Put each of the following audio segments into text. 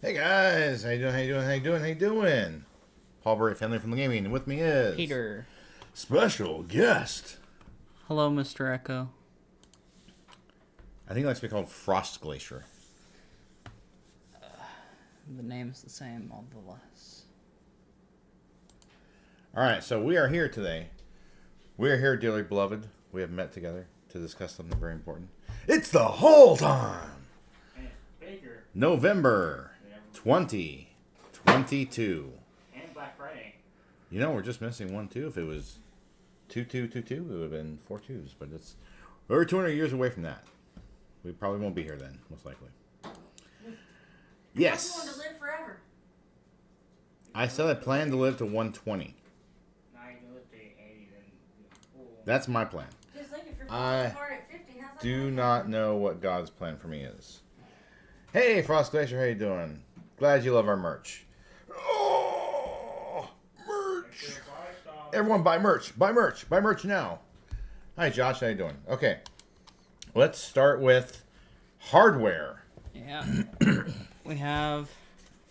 Hey guys, how you doing? How you doing? How you doing? How you doing? Paul Burry, family from the gaming, and with me is Peter. Special guest. Hello, Mr. Echo. I think he likes to be called Frost Glacier. The name's the same, all the less. All right, so we are here today. We are here, dearly beloved. We have met together to discuss something very important. It's the whole time. November 2022. And Black Friday. You know, we're just missing one too. If it was 2222, it would have been 4 twos. But it's over 200 years away from that. We probably won't be here then, most likely. Yes. I want to live forever. I said I plan to live to 120. That's my plan. Just like if you're I hard at 50, how's that do going? not know what God's plan for me is. Hey, Frost Glacier, how you doing? Glad you love our merch. Oh, merch! Everyone buy merch. Buy merch. Buy merch now. Hi, Josh. How you doing? Okay. Let's start with hardware. Yeah. We have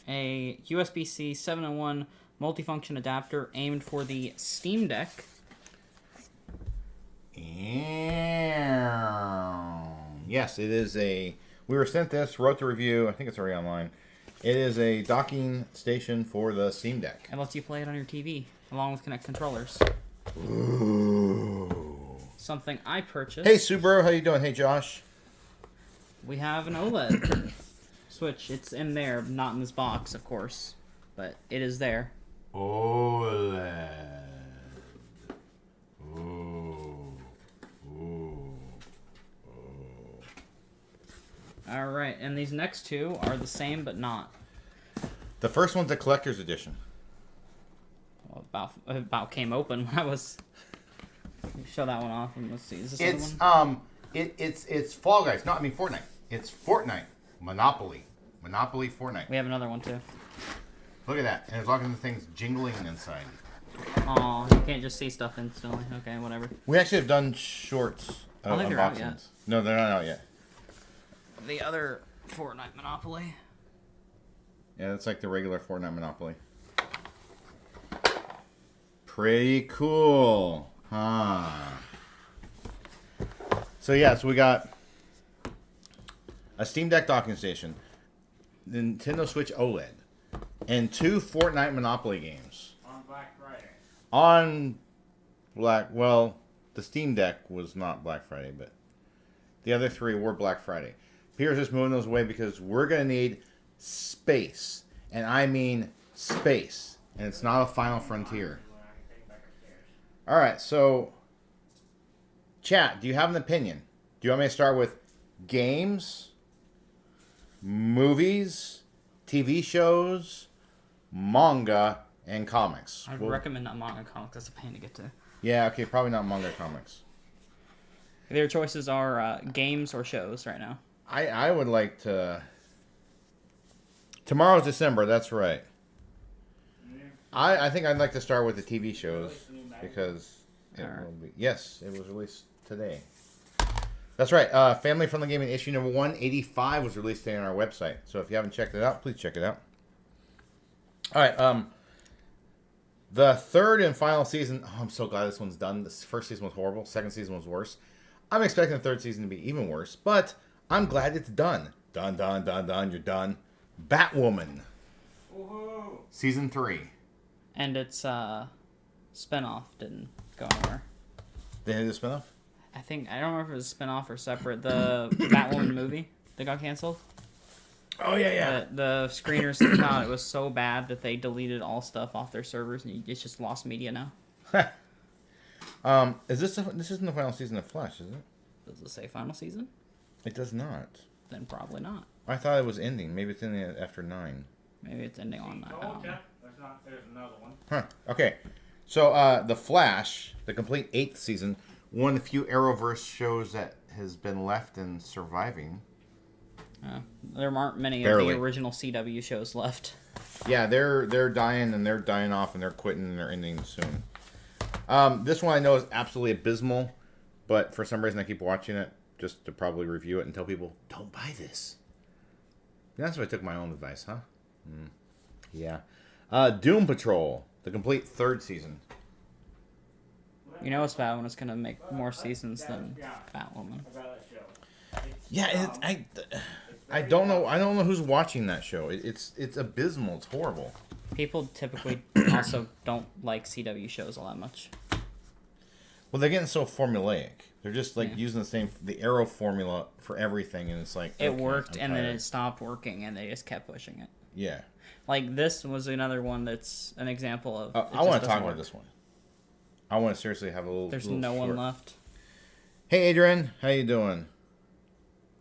a USB-C 7-in-1 multifunction adapter aimed for the Steam Deck. Yes, it is a... We were sent this, wrote the review. I think it's already online. It is a docking station for the Steam Deck. It lets you play it on your TV, along with Kinect controllers. Ooh. Something I purchased. Hey, Subaru, how you doing? Hey, Josh. We have an OLED Switch. It's in there, not in this box, of course. But it is there. OLED. Ooh. Ooh. Alright, and these next two are the same, but not. The first one's a collector's edition. Well, about came open when I was... Show that one off and let's see. Is this It's other one? it's Fall Guys. No, I mean Fortnite. It's Fortnite. Monopoly. Monopoly Fortnite. We have another one too. Look at that. And there's all kinds of things jingling inside. Oh, you can't just see stuff instantly. Okay, whatever. We actually have done shorts I don't think they're out yet. unboxings. No, they're not out yet. The other Fortnite Monopoly. Yeah, that's like the regular Fortnite Monopoly. Pretty cool, huh? So yeah, so we got a Steam Deck docking station, Nintendo Switch OLED, and 2 Fortnite Monopoly games. On Black Friday. Well, the Steam Deck was not Black Friday, but the other 3 were Black Friday. Peter's just moving those away because we're going to need space. And I mean space. And it's not a Final Frontier. Alright, so chat, do you have an opinion? Do you want me to start with games, movies, TV shows, manga, and comics? I would recommend not manga comics. That's a pain to get to. Yeah, okay, probably not manga comics. Their choices are games or shows right now. I would like to... Tomorrow's December, that's right. I think I'd like to start with the TV shows because it will be... Yes, it was released today. That's right. Family Friendly Gaming issue number 185 was released today on our website. So if you haven't checked it out, please check it out. All right. The third and final season... Oh, I'm so glad this one's done. This first season was horrible. Second season was worse. I'm expecting the third season to be even worse, but I'm glad it's done. Done. You're done. Batwoman. Woohoo! Season 3. And its spinoff didn't go anywhere. They had a spinoff? I don't remember if it was a spinoff or separate. The Batwoman movie that got canceled. Oh, yeah. The screeners came out. It was so bad that they deleted all stuff off their servers, and it's just lost media now. This isn't the final season of Flash, is it? Does it say final season? It does not. Then probably not. I thought it was ending. Maybe it's ending after 9. Maybe it's ending on that. There's another one. Huh. Okay. So, The Flash, the complete 8th season, one of the few Arrowverse shows that has been left and surviving. There aren't many Barely. of the original CW shows left. Yeah, they're dying and they're dying off and they're quitting and they're ending soon. This one I know is absolutely abysmal, but for some reason I keep watching it just to probably review it and tell people, don't buy this. That's why I took my own advice, huh? Yeah. Doom Patrol, the complete third season. You know it's bad when it's gonna make more seasons than Batwoman. About that show. Yeah, I don't know. I don't know who's watching that show. It's abysmal. It's horrible. People typically also don't like CW shows all that much. Well, they're getting so formulaic. They're just like Yeah. using the Arrow formula for everything, and it's like It okay, worked, I'm and then tired. it stopped working, and they just kept pushing it. Yeah. Like this was another one that's an example of. I want to talk about this one. I want to seriously have a little. There's little no one short- left. Hey, Adrian, how you doing?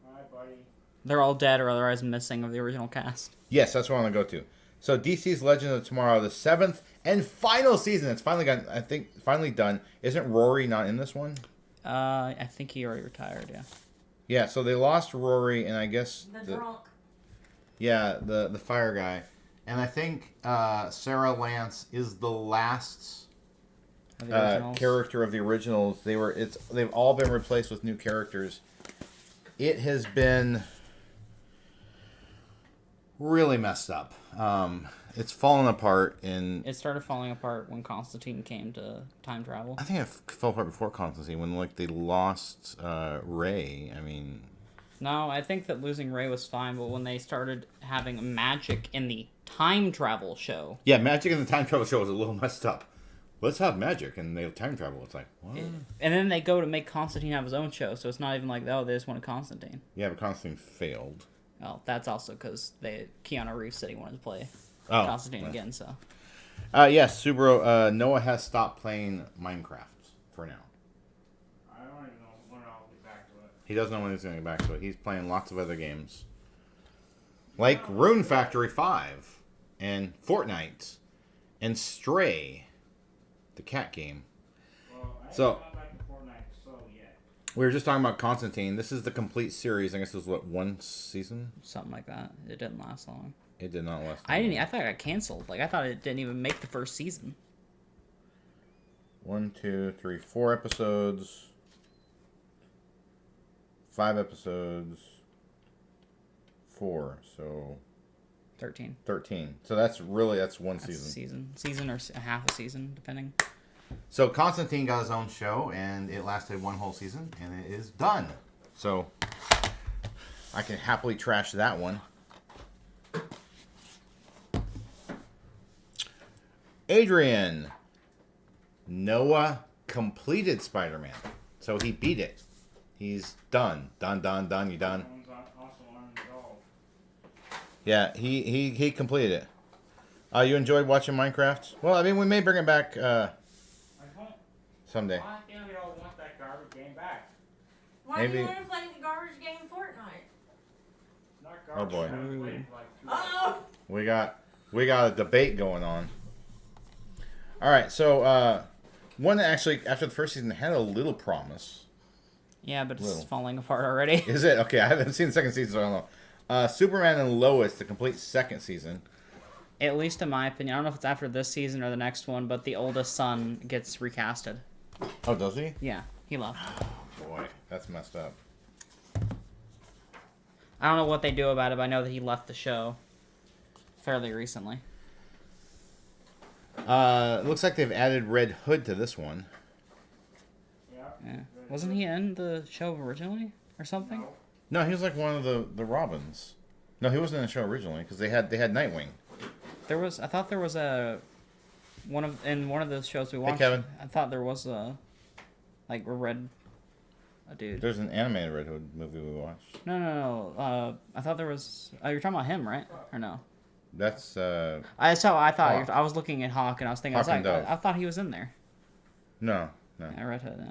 Hi, buddy. They're all dead or otherwise missing of the original cast. Yes, that's what I want to go to. So DC's Legend of Tomorrow, the 7th and final season. It's finally got, I think, finally done. Isn't Rory not in this one? I think he already retired. Yeah. Yeah. So they lost Rory, and I guess The drunk. the fire guy, and I think Sarah Lance is the last Of the originals. character of the originals. They've all been replaced with new characters. It has been really messed up. It's fallen apart in. It started falling apart when Constantine came to time travel. I think it fell apart before Constantine when like they lost Ray. I mean, No, I think that losing Ray was fine, but when they started having magic in the time travel show, yeah, magic in the time travel show was a little messed up. Let's have magic and they have time travel. It's like what? and then they go to make Constantine have his own show, so it's not even like, oh, they just wanted Constantine. Yeah, but Constantine failed. Well, that's also because Keanu Reeves said he wanted to play Oh, Constantine well. again, so. Yes, Subaru. Noah has stopped playing Minecraft for now. I don't even know when I'll get back to it. He doesn't know when he's going to get back to it. He's playing lots of other games. Like Rune Factory 5 and Fortnite and Stray, the cat game. Well, I So- haven't got back to Fortnite so yet. We were just talking about Constantine. This is the complete series. I guess it was, what, one season? Something like that. It didn't last long. It did not last. I thought it got canceled. Like, I thought it didn't even make the first season. 1, 2, 3, 4 episodes. 5 episodes. 4, so 13. 13. So that's one That's season. a season. Season or a half a season, depending. So Constantine got his own show, and it lasted one whole season, and it is done. So I can happily trash that one. Adrian, Noah completed Spider-Man, so he beat it. He's done. Done. You done? Someone's also unresolved. Yeah, he completed it. You enjoyed watching Minecraft? Well, I mean, we may bring it back I don't. someday. Why can't we all want that garbage game back? Why do Maybe- you want to play the garbage game Fortnite? Not Oh, garbage. boy. I was waiting for like 2 Oh! We got a debate going on. All right, so one that actually after the first season had a little promise. Yeah, but it's Little. falling apart already. Is it okay? I haven't seen the second season, so I don't know. Superman and Lois, the complete second season. At least in my opinion. I don't know if it's after this season or the next one, but the oldest son gets recasted. Oh, does he? Yeah, he left. Boy, that's messed up. I don't know what they do about it, but I know that he left the show fairly recently. Looks like they've added Red Hood to this one. Yeah. Yeah. Wasn't he in the show originally or something? No, he was like one of the Robins. No, he wasn't in the show originally because they had Nightwing. I thought there was one of those shows we watched. Kevin. I thought there was a dude. There's an animated Red Hood movie we watched. No. I thought there was. Oh, you're talking about him, right? Or no? That's I thought Hawk. I was looking at Hawk and I was thinking, Hawk and Dove. I thought he was in there. no. Yeah, Red Hood.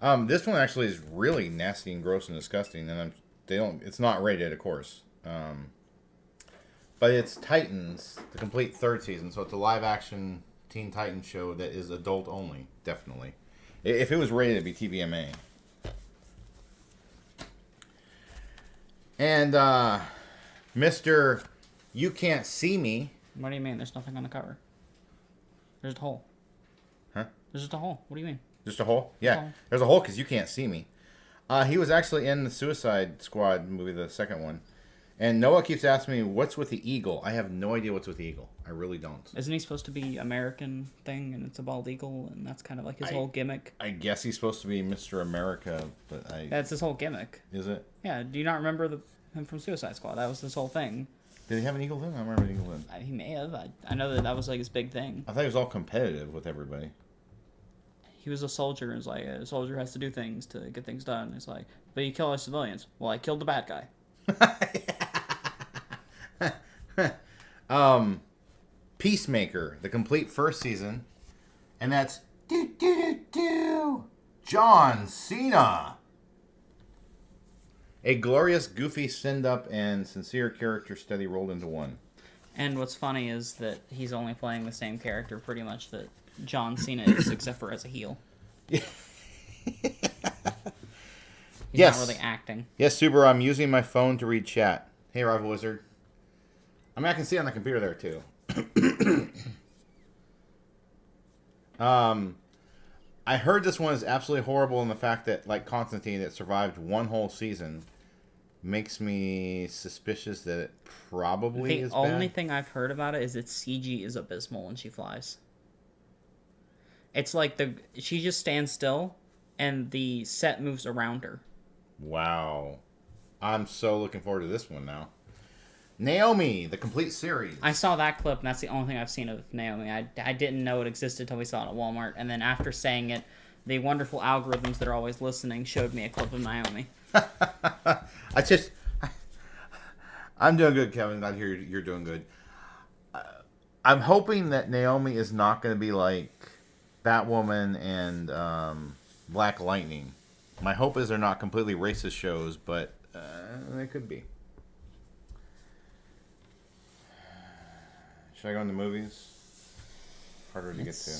Yeah. This one actually is really nasty and gross and disgusting, and it's not rated, of course. But it's Titans, the complete third season, so it's a live action Teen Titans show that is adult only, definitely. If it was rated, it'd be TVMA. And Mr. You Can't See Me. What do you mean? There's nothing on the cover. There's a hole. Huh? There's just a hole. What do you mean? Just a hole? Yeah, hole. there's a hole because you can't see me. He was actually in the Suicide Squad movie, the second one. And Noah keeps asking me, what's with the eagle? I have no idea what's with the eagle. I really don't. Isn't he supposed to be American thing, and it's a bald eagle, and that's kind of like his whole gimmick? I guess he's supposed to be Mr. America, but That's his whole gimmick. Is it? Yeah, do you not remember him from Suicide Squad? That was his whole thing. Did he have an eagle then? I don't remember an eagle then. He may have. I know that was like his big thing. I thought he was all competitive with everybody. He was a soldier, and it's like, a soldier has to do things to get things done. It's like, but you kill our civilians. Well, I killed the bad guy. Peacemaker, the complete first season, and that's John Cena. A glorious, goofy, send-up, and sincere character study rolled into one. And what's funny is that he's only playing the same character pretty much that John Cena is, except for as a heel. He's Yes. not really acting. Yes, Subaru, I'm using my phone to read chat. Hey, Rival Wizard. I mean, I can see it on the computer there, too. I heard this one is absolutely horrible in the fact that, like Constantine, it survived one whole season. Makes me suspicious that it probably is The only bad. thing I've heard about it is that CG is abysmal when she flies. It's like she just stands still, and the set moves around her. Wow. I'm so looking forward to this one now. Naomi, the complete series. I saw that clip, and that's the only thing I've seen of Naomi. I didn't know it existed until we saw it at Walmart, and then after saying it, the wonderful algorithms that are always listening showed me a clip of Naomi. I'm doing good, Kevin. I hear you're doing good. I'm hoping that Naomi is not going to be like Batwoman and Black Lightning. My hope is they're not completely racist shows, but they could be. Should I go into movies? Harder to get to.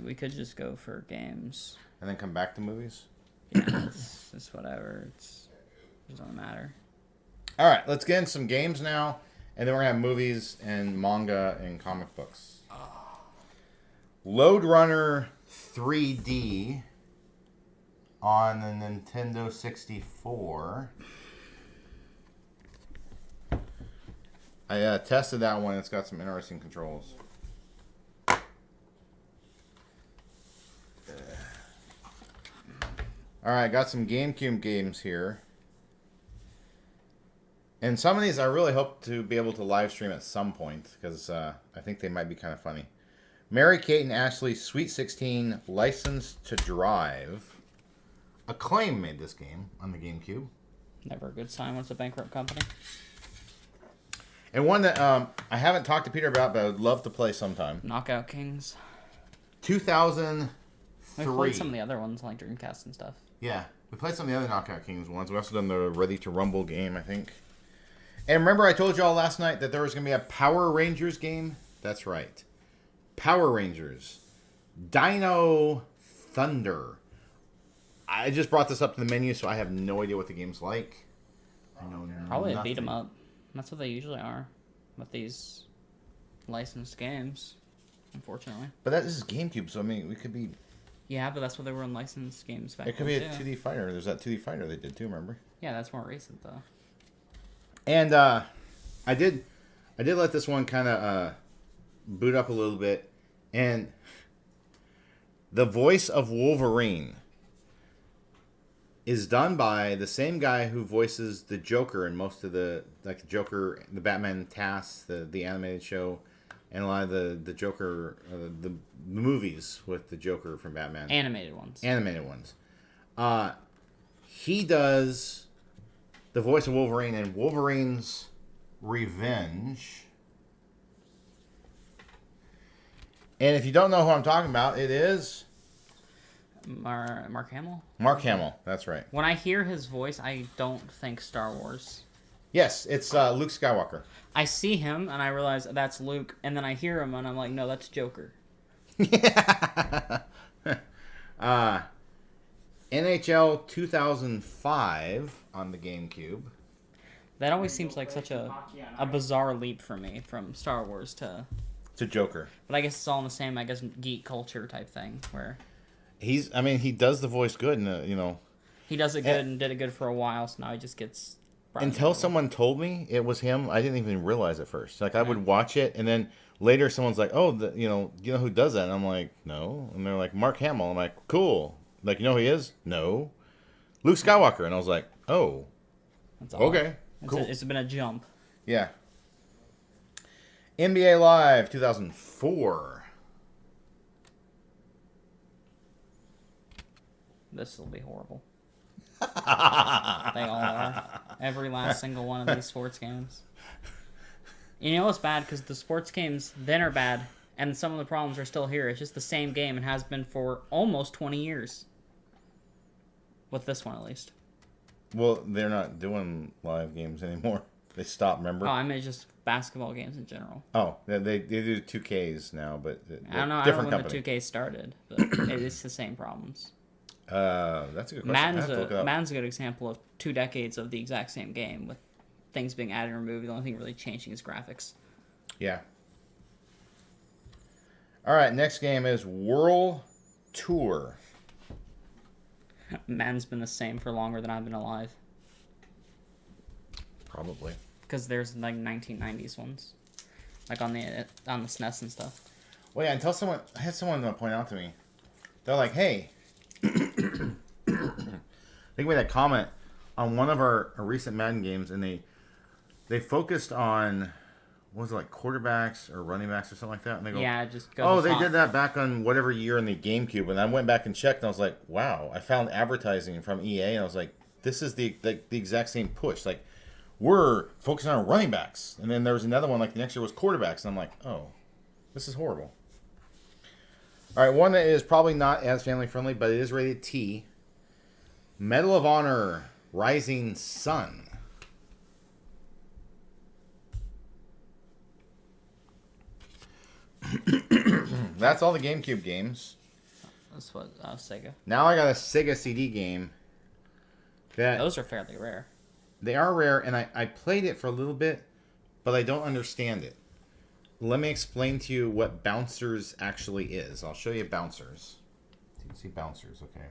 We could just go for games. And then come back to movies? Yeah, it's whatever. It doesn't matter. All right, let's get in some games now, and then we're going to have movies and manga and comic books. Lode Runner 3D on the Nintendo 64. I tested that one. It's got some interesting controls. All right, got some GameCube games here. And some of these I really hope to be able to live stream at some point because I think they might be kind of funny. Mary Kate and Ashley's Sweet 16 License to Drive. Acclaim made this game on the GameCube. Never a good sign when it's a bankrupt company. And one that I haven't talked to Peter about, but I would love to play sometime. Knockout Kings. 2003. We played some of the other ones like Dreamcast and stuff. Yeah, we played some of the other Knockout Kings ones. We also done the Ready to Rumble game, I think. And remember I told y'all last night that there was going to be a Power Rangers game? That's right. Power Rangers. Dino Thunder. I just brought this up to the menu, so I have no idea what the game's like. I know Probably nothing. a beat 'em up. That's what they usually are with these licensed games, unfortunately. But that is GameCube, so I mean, we could be... Yeah, but that's what they were in licensed games back It could then, be a too. 2D fighter. There's that 2D fighter they did too, remember? Yeah, that's more recent, though. And I did let this one kind of boot up a little bit, and the voice of Wolverine is done by the same guy who voices the Joker in most of the Joker, the Batman tasks, the animated show, and a lot of the Joker, the movies with the Joker from Batman. Animated ones. Animated ones. He does the voice of Wolverine in Wolverine's Revenge. And if you don't know who I'm talking about, it is Mark Hamill? Mark Hamill. That's right. When I hear his voice, I don't think Star Wars. Yes, it's Luke Skywalker. I see him, and I realize that's Luke, and then I hear him, and I'm like, no, that's Joker. NHL 2005 on the GameCube. That always seems like such a bizarre leap for me from Star Wars to... It's a Joker. But I guess it's all in the same, I guess, geek culture type thing, where... He does the voice good, and He does it good and did it good for a while, so now he just gets until someone told me it was him, I didn't even realize at first. Like I would watch it, and then later someone's like, "Oh, you know who does that?" And I'm like, "No." And they're like, "Mark Hamill." I'm like, "Cool." Like, you know who he is? No. Luke Skywalker. And I was like, "Oh, That's all. okay, cool." It's been a jump. Yeah. NBA Live 2004. This will be horrible. They all are. Every last single one of these sports games. You know what's bad? Because the sports games then are bad, and some of the problems are still here. It's just the same game and has been for almost 20 years. With this one, at least. Well, they're not doing live games anymore. They stopped, remember? Oh, I mean just basketball games in general. Oh, they do 2Ks now, but I don't know. I don't know when the 2K started, but it's the same problems. That's a good question. Madden's a good example of 2 decades of the exact same game with things being added and removed. The only thing really changing is graphics. Yeah. All right, next game is World Tour. Madden's been the same for longer than I've been alive. Probably. Because there's like 1990s ones, like on the SNES and stuff. Well, yeah. Until I had someone point out to me, they're like, "Hey." I think we had a comment on one of our recent Madden games, and they focused on, what was it, like quarterbacks or running backs or something like that, and they go, Yeah, just go. "Oh, they did that back on whatever year in the GameCube," and I went back and checked, and I was like, "Wow!" I found advertising from EA, and I was like, "This is the exact same push. Like, we're focusing on running backs," and then there was another one like the next year was quarterbacks, and I'm like, "Oh, this is horrible." All right, one that is probably not as family friendly, but it is rated T. Medal of Honor: Rising Sun. That's all the GameCube games. That's what Sega. Now I got a Sega CD game. Those are fairly rare. They are rare, and I played it for a little bit, but I don't understand it. Let me explain to you what Bouncers actually is. I'll show you Bouncers. You can see Bouncers, okay.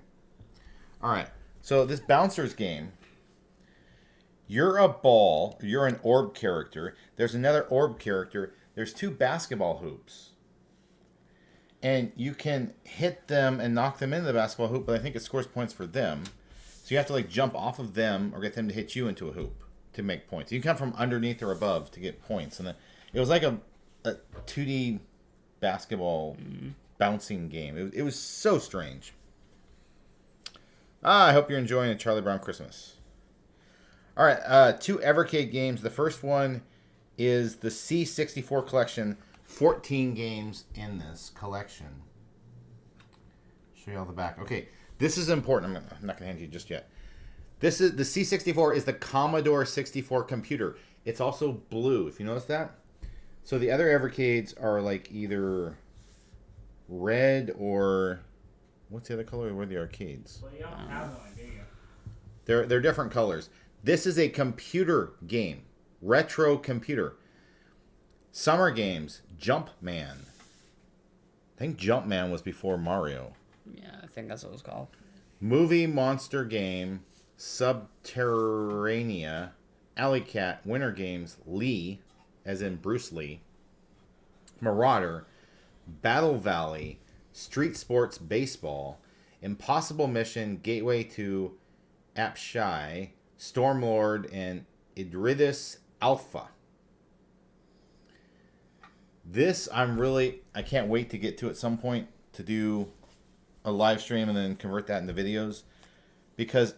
All right. So this Bouncers game, you're a ball. You're an orb character. There's another orb character. There's 2 basketball hoops. And you can hit them and knock them into the basketball hoop, but I think it scores points for them. So you have to like jump off of them or get them to hit you into a hoop to make points. You can come from underneath or above to get points. And it was like a 2D basketball bouncing game. It was so strange. I hope you're enjoying a Charlie Brown Christmas. All right, 2 Evercade games. The first one is the C64 collection. 14 games in this collection. Show you all the back. Okay, this is important. I'm not going to hand you just yet. This is the C64 is the Commodore 64 computer. It's also blue. If you notice that. So the other Evercades are like either red or what's the other color? Where are the arcades? Well, you don't have one, do you? They're different colors. This is a computer game, retro computer. Summer games, Jumpman. I think Jumpman was before Mario. Yeah, I think that's what it was called. Movie monster game, Subterranea, Alley Cat, Winter Games, Lee, as in Bruce Lee, Marauder, Battle Valley, Street Sports Baseball, Impossible Mission, Gateway to Apshai, Stormlord, and Idridis Alpha. This I can't wait to get to at some point to do a live stream and then convert that into videos, because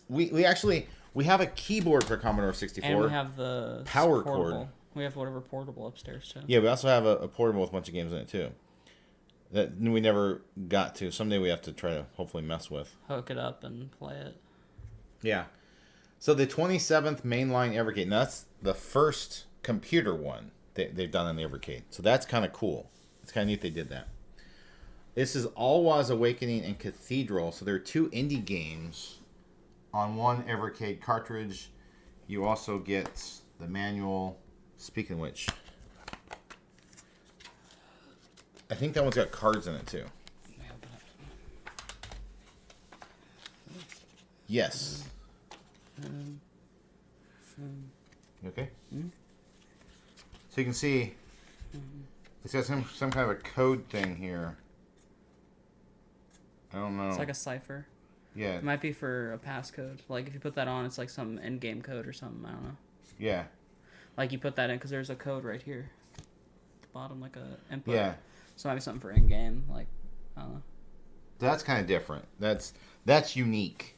we have a keyboard for Commodore 64. And we have the power portable. cord. We have whatever portable upstairs too. Yeah, we also have a portable with a bunch of games in it too. That we never got to. Someday we have to try to hopefully mess with. Hook it up and play it. Yeah. So the 27th mainline Evercade. Now that's the first computer one they've done on the Evercade. So that's kind of cool. It's kind of neat they did that. This is Alwa's Awakening and Cathedral. So there are 2 indie games on one Evercade cartridge. You also get the manual. Speaking of which, I think that one's got cards in it too. You okay? Mm-hmm. So you can see it's got some kind of a code thing here. I don't know. It's like a cipher. Yeah. It might be for a passcode. Like if you put that on, it's like some in-game code or something. I don't know. Yeah. Like you put that in because there's a code right here, at the bottom, like a input. Yeah. So it might be something for in-game. Like I don't know. That's kind of different. That's unique.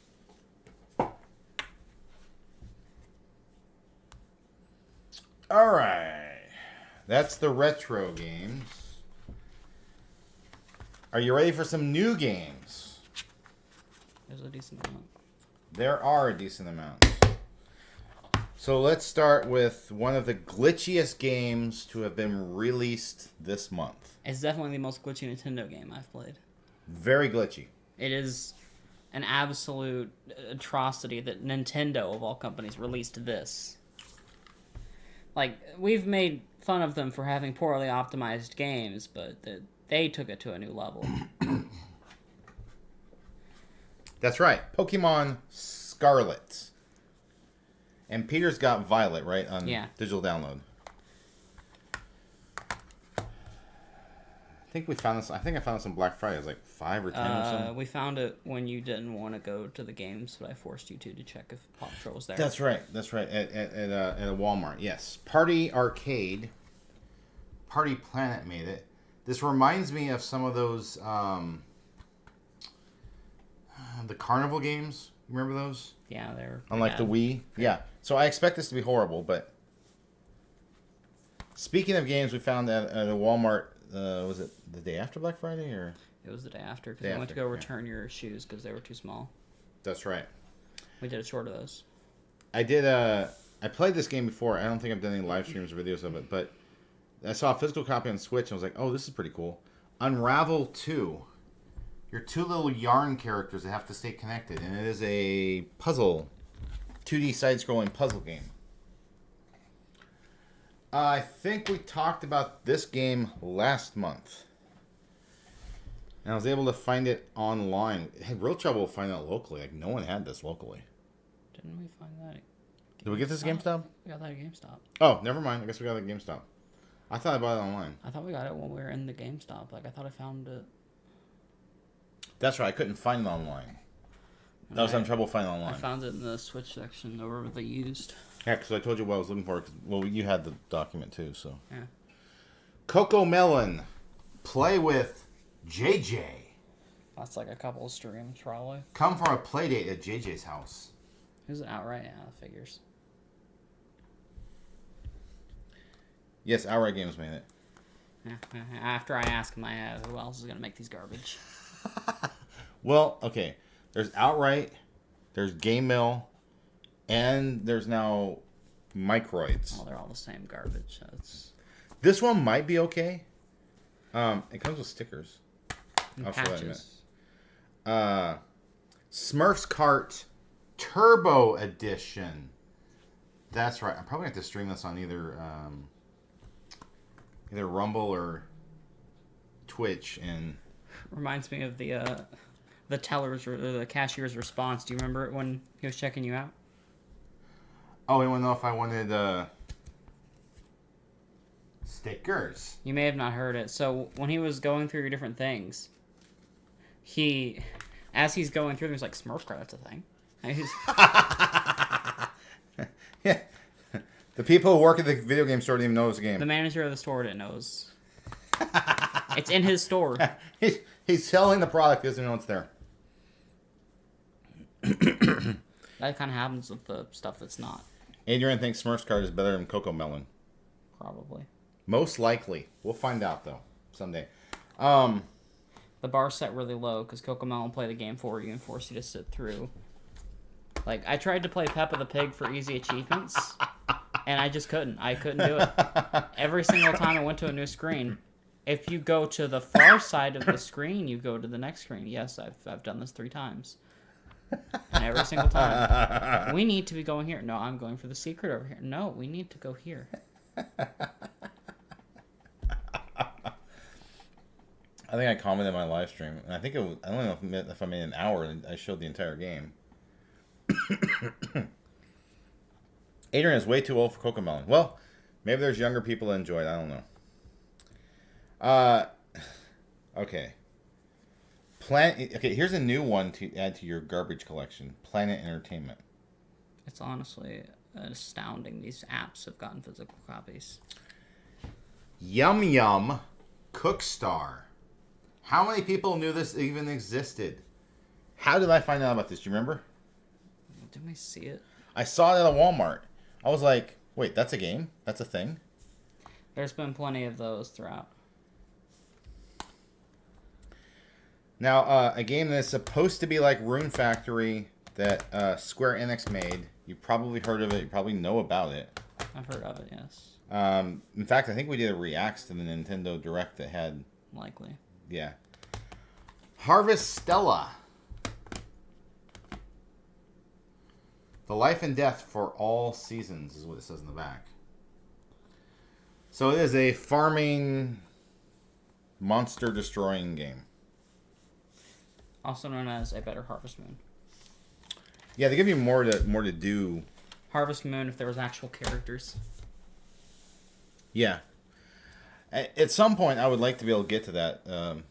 All right. That's the retro games. Are you ready for some new games? There's a decent amount. There are a decent amount. So let's start with one of the glitchiest games to have been released this month. It's definitely the most glitchy Nintendo game I've played. Very glitchy. It is an absolute atrocity that Nintendo, of all companies, released this. Like, we've made fun of them for having poorly optimized games, but they took it to a new level. That's right. Pokemon Scarlet. And Peter's got Violet, right? On digital download. I think we found this. I think I found this on Black Friday. It was like 5 or 10 or something. We found it when you didn't want to go to the games, but I forced you to check if Paw Patrol was there. That's right. That's right. At a Walmart. Yes. Party Arcade. Party Planet made it. This reminds me of some of those the carnival games. Remember those? Yeah, they're on like the Wii. Yeah. So I expect this to be horrible, but speaking of games, we found that at a Walmart. Was it the day after Black Friday or? It was the day after because we went to go return your shoes because they were too small. That's right. We did a short of those. I did. I played this game before. I don't think I've done any live streams or videos of it, but I saw a physical copy on Switch and I was like, "Oh, this is pretty cool." Unravel 2. You're two little yarn characters that have to stay connected, and it is a puzzle, 2D side-scrolling puzzle game. I think we talked about this game last month. And I was able to find it online. I had real trouble finding it locally. Like, no one had this locally. Didn't we find that? Did we get this at GameStop? We got that at GameStop. Oh, never mind. I guess we got it at GameStop. I thought I bought it online. I thought we got it when we were in the GameStop. Like, I thought I found it. That's right. I couldn't find it online. I was having trouble finding it online. I found it in the Switch section over the used. Yeah, because I told you what I was looking for. Well, you had the document too, so. Yeah. Coco Melon. Play with JJ. That's like a couple of streams, probably. Come for a play date at JJ's house. Is it outright? Yeah, figures. Yes, Outright Games made it. Yeah. After I ask him, who else is going to make these garbage? Well, okay. There's Outright, there's Game Mill, and there's now Microids. Oh, they're all the same garbage. This one might be okay. It comes with stickers. And I'll show that in a minute. patches. Smurfs Kart Turbo Edition. That's right. I'm probably going to have to stream this on either Rumble or Twitch. And reminds me of the teller's or the cashier's response. Do you remember it when he was checking you out? Oh, he wanted to know if I wanted stickers. You may have not heard it. So when he was going through your different things, as he's going through them, he's like, Smurf Kart, that's a thing. And Yeah. The people who work at the video game store didn't even know it was a game. the manager of the store didn't knows. It's in his store. He's selling the product, doesn't know it's there. That kind of happens with the stuff that's not. Adrian thinks Smurfs Kart is better than Coco Melon. Probably. Most likely. We'll find out, though, someday. The bar's set really low because Cocomelon will play the game for you and force you to sit through. Like, I tried to play Peppa the Pig for easy achievements, and I just couldn't. I couldn't do it. Every single time I went to a new screen, if you go to the far side of the screen, you go to the next screen. Yes, I've done this 3 times. And every single time. We need to be going here. No, I'm going for the secret over here. No, we need to go here. I think I commented in my live stream, and I think I don't know if I made an hour and I showed the entire game. Adrian is way too old for Cocomelon. Well, maybe there's younger people that enjoy it. I don't know. Okay. Okay, here's a new one to add to your garbage collection. Planet Entertainment. It's honestly astounding. These apps have gotten physical copies. Yum Yum Cookstar. How many people knew this even existed? How did I find out about this? Do you remember? Didn't I see it? I saw it at a Walmart. I was like, wait, that's a game? That's a thing? There's been plenty of those throughout. Now, a game that's supposed to be like Rune Factory that Square Enix made. You probably heard of it. You probably know about it. I've heard of it, yes. In fact, I think we did a reacts to the Nintendo Direct that had... Likely. Yeah. Harvest Stella. The life and death for all seasons is what it says in the back. So it is a farming, monster-destroying game. Also known as a better Harvest Moon. Yeah, they give you more to do. Harvest Moon if there was actual characters. Yeah. At some point, I would like to be able to get to that.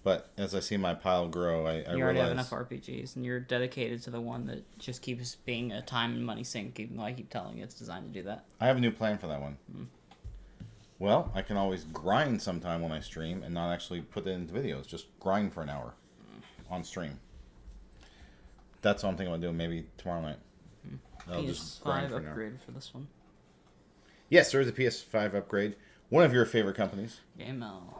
But as I see my pile grow, I You already realize... have enough RPGs, and you're dedicated to the one that just keeps being a time and money sink, even though I keep telling you it's designed to do that. I have a new plan for that one. Well, I can always grind sometime when I stream and not actually put it into videos. Just grind for an hour on stream. That's what I'm thinking about doing maybe tomorrow night. I'll just grind PS5 for an hour. upgrade for this one. Yes, there is a PS5 upgrade. One of your favorite companies. Game-O.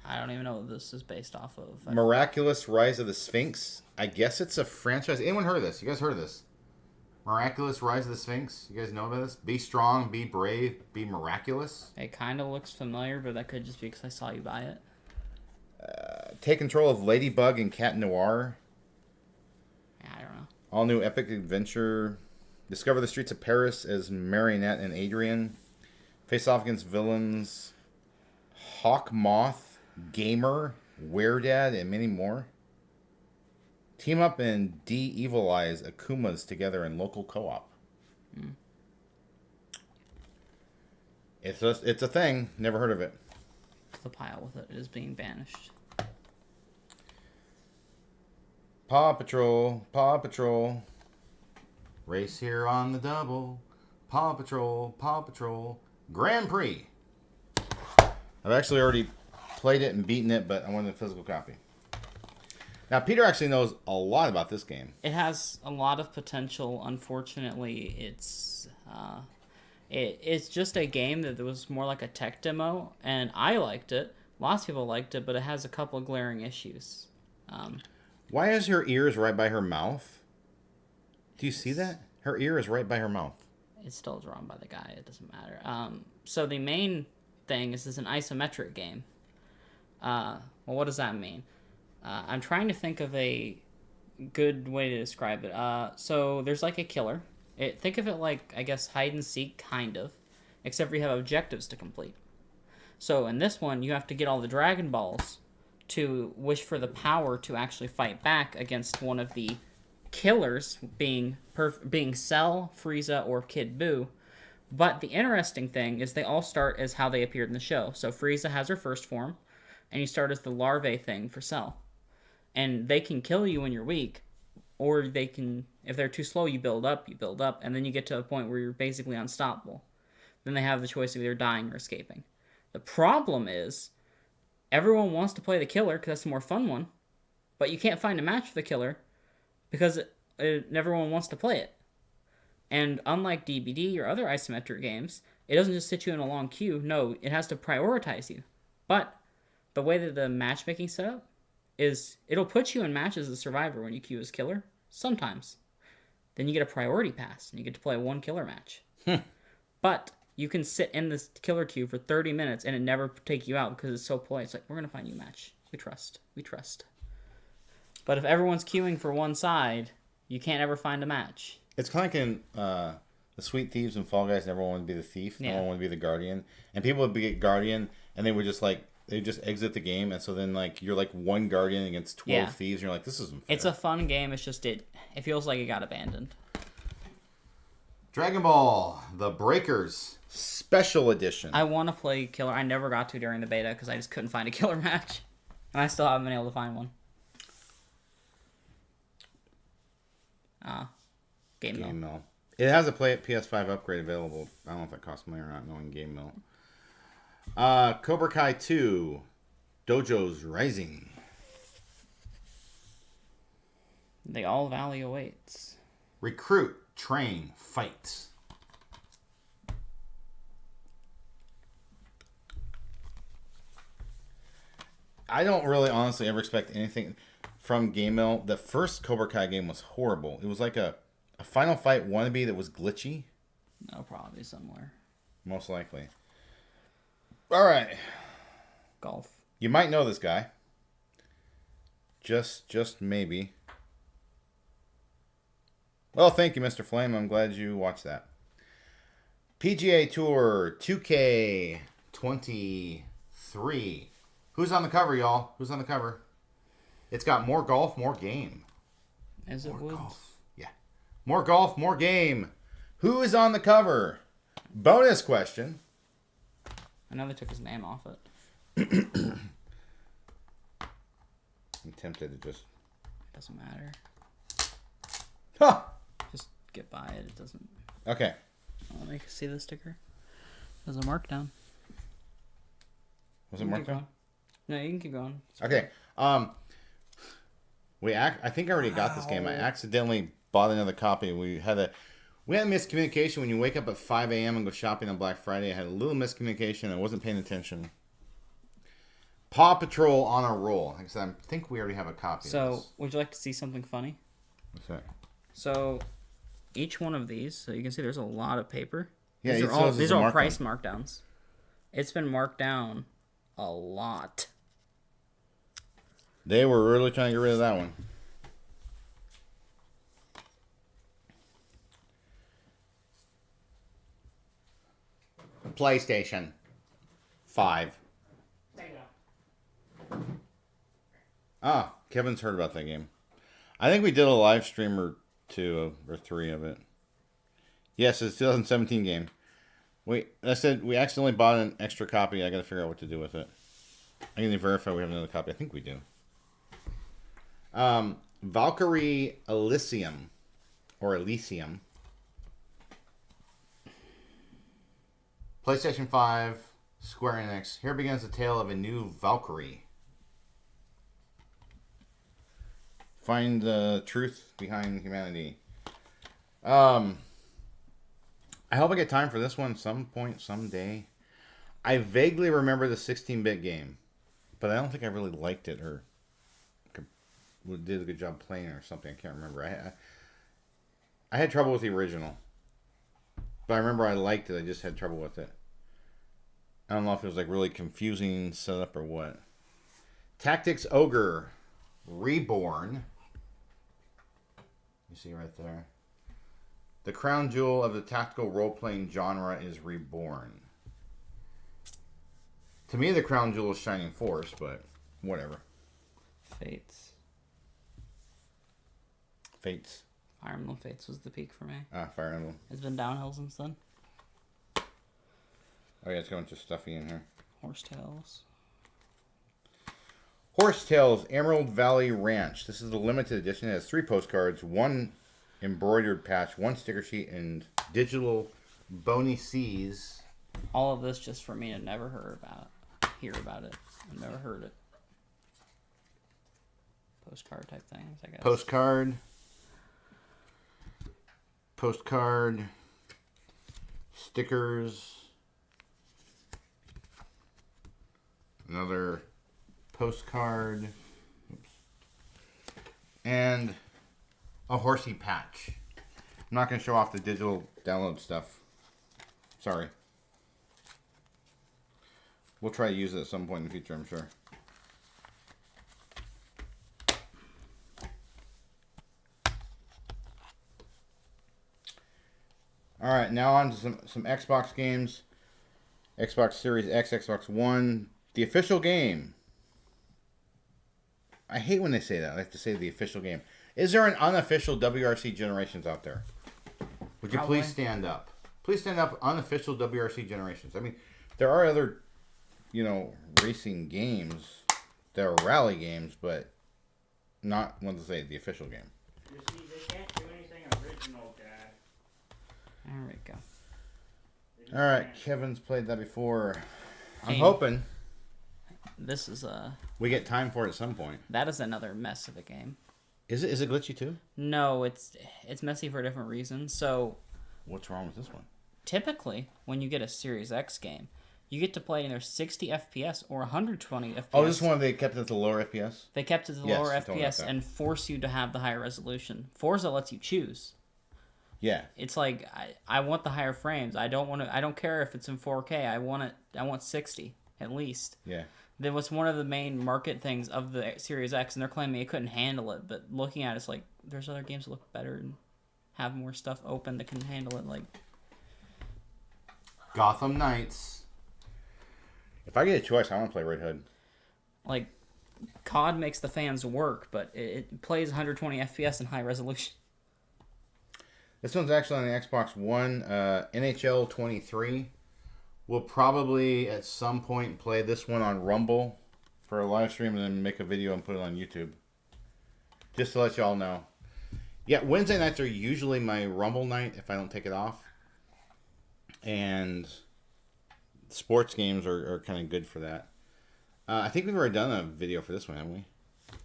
I don't even know what this is based off of. Miraculous Rise of the Sphinx. I guess it's a franchise. Anyone heard of this? You guys heard of this? Miraculous Rise of the Sphinx. You guys know about this? Be strong, be brave, be miraculous. It kind of looks familiar, but that could just be because I saw you buy it. Take control of Ladybug and Cat Noir. Yeah, I don't know. All new epic adventure. Discover the streets of Paris as Marionette and Adrian. Face off against villains. Hawk Moth, Gamer, Weredad, and many more. Team up and de-evilize Akumas together in local co-op. It's a thing. Never heard of it. The pile with it is being banished. Paw Patrol, Paw Patrol. Race here on the double. Paw Patrol, Paw Patrol. Grand Prix. I've actually already played it and beaten it, but I wanted a physical copy. Now, Peter actually knows a lot about this game. It has a lot of potential. Unfortunately, it's just a game that was more like a tech demo, and I liked it. Lots of people liked it, but it has a couple of glaring issues. Why is her ears right by her mouth? Do you see that? Her ear is right by her mouth. It's still drawn by the guy. It doesn't matter. So the main thing is it's an isometric game. Well, what does that mean? I'm trying to think of a good way to describe it. So there's like a killer. Think of it like, I guess, hide and seek, kind of. Except for you have objectives to complete. So in this one, you have to get all the Dragon Balls to wish for the power to actually fight back against one of the killers, being Cell, Frieza, or Kid Buu. But the interesting thing is they all start as how they appeared in the show. So Frieza has her first form, and you start as the larvae thing for Cell. And they can kill you when you're weak, or they can, if they're too slow, you build up, and then you get to a point where you're basically unstoppable. Then they have the choice of either dying or escaping. The problem is, everyone wants to play the killer because that's the more fun one, but you can't find a match for the killer because everyone wants to play it. And unlike DBD or other isometric games, it doesn't just sit you in a long queue. No, it has to prioritize you. But the way that the matchmaking set up is it'll put you in matches as a survivor when you queue as killer, sometimes. Then you get a priority pass, and you get to play one killer match. But you can sit in this killer queue for 30 minutes, and it never take you out because it's so polite. It's like, we're going to find you a match. We trust. But if everyone's queuing for one side, you can't ever find a match. It's kind of like in the Sweet Thieves and Fall Guys. Never wanted to be the thief. Yeah. No one wanted to be the guardian. And people would be guardian, and they would just they just exit the game. And so then you're like one guardian against 12 thieves. And you're like, this isn't fair. It's a fun game. It's just it feels like it got abandoned. Dragon Ball, The Breakers, Special Edition. I want to play Killer. I never got to during the beta because I just couldn't find a Killer match. And I still haven't been able to find one. Game Mill. It has a PS5 upgrade available. I don't know if that costs money or not, knowing Game Mill. Cobra Kai 2, Dojo's Rising. The All Valley awaits. Recruit, Train, Fight. I don't really honestly ever expect anything from Game Mill. The first Cobra Kai game was horrible. It was like a Final Fight wannabe that was glitchy. No, probably somewhere. Most likely. All right. Golf. You might know this guy. Just maybe. Well, thank you, Mr. Flame. I'm glad you watched that. PGA Tour 2K23. Who's on the cover, y'all? Who's on the cover? It's got more golf, more game. Is it Woods? Golf. Yeah. More golf, more game. Who is on the cover? Bonus question. I know they took his name off it. I'm tempted to just... Doesn't matter. Huh! Just get by it. It doesn't... Okay. Let me see the sticker. There's a markdown. Was it marked down? No, you can keep going. Okay. I think I already got this game. I accidentally bought another copy. We had a miscommunication when you wake up at 5 a.m. and go shopping on Black Friday. I had a little miscommunication. I wasn't paying attention. Paw Patrol on a Roll. Like I said, I think we already have a copy of So, this. would you like to see something funny? What's that? So, each one of these, so you can see there's a lot of paper. Yeah, these are all price markdowns. It's been marked down a lot. They were really trying to get rid of that one. PlayStation 5. Ah, Kevin's heard about that game. I think we did a live stream or 2 or 3 of it. Yes, it's a 2017 game. Wait, I said we accidentally bought an extra copy. I got to figure out what to do with it. I can verify we have another copy. I think we do. Valkyrie Elysium. Or Elysium. PlayStation 5, Square Enix. Here begins the tale of a new Valkyrie. Find the truth behind humanity. I hope I get time for this one some point, someday. I vaguely remember the 16-bit game, but I don't think I really liked it or did a good job playing it or something. I can't remember. I had trouble with the original, but I remember I liked it. I just had trouble with it. I don't know if it was like really confusing setup or what. Tactics Ogre Reborn. You see right there. The crown jewel of the tactical role-playing genre is reborn. To me, the crown jewel is Shining Force, but whatever. Fates. Fates. Fire Emblem Fates was the peak for me. Fire Emblem. It's been downhill since then. Oh yeah, it's going to stuffy in here. Horsetails. Horsetails Emerald Valley Ranch. This is the limited edition. It has 3 postcards, 1 embroidered patch, 1 sticker sheet, and digital bony C's. All of this just for me to never hear about it. I've never heard it. Postcard type things, I guess. Postcard. Stickers. Another postcard. Oops. And a horsey patch. I'm not going to show off the digital download stuff. Sorry. We'll try to use it at some point in the future, I'm sure. Alright, now on to some Xbox games. Xbox Series X, Xbox One. The official game. I hate when they say that. I like to say the official game. Is there an unofficial WRC Generations out there? Would you Probably. please stand up? Please stand up. Unofficial WRC Generations. I mean, there are other, racing games. There are rally games, but not, what to say, the official game. You see, they can't do anything original, Dad. There we go. They just All right, can't. Kevin's played that before. I'm Hey. hoping This is we get time for it at some point. that is another mess of a game. Is it glitchy too? No, it's messy for different reasons. So What's wrong with this one? typically, when you get a Series X game, you get to play in either 60 FPS or 120 FPS. Oh, this one they kept it at the lower FPS? They kept it to the Yes, lower you told me about FPS that. and force you to have the higher resolution. Forza lets you choose. Yeah. It's like I want the higher frames. I don't care if it's in 4K. I want 60 at least. Yeah. That was one of the main market things of the Series X, and they're claiming it couldn't handle it. But looking at it, it's like there's other games that look better and have more stuff open that can handle it. Like Gotham Knights. If I get a choice, I want to play Red Hood. like COD makes the fans work, but it plays 120 FPS in high resolution. This one's actually on the Xbox One. NHL 23. We'll probably at some point play this one on Rumble for a live stream and then make a video and put it on YouTube. Just to let y'all know. Yeah, Wednesday nights are usually my Rumble night if I don't take it off. And sports games are kind of good for that. I think we've already done a video for this one, haven't we?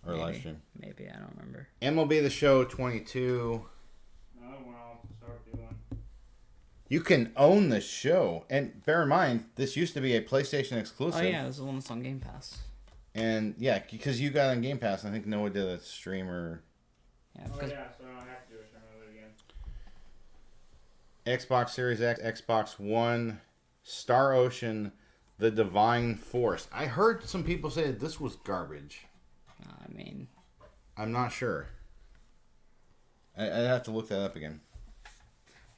Or a live stream. Maybe, I don't remember. MLB The Show 22. Another one I'll start doing. You can own the show. And bear in mind, this used to be a PlayStation exclusive. Oh yeah, there's the one that's on Game Pass. And yeah, because you got on Game Pass, I think Noah did a streamer. Yeah, Oh because yeah, so I don't have to do a stream of it again. Xbox Series X, Xbox One, Star Ocean, The Divine Force. I heard some people say that this was garbage. I mean, I'm not sure. I'd have to look that up again.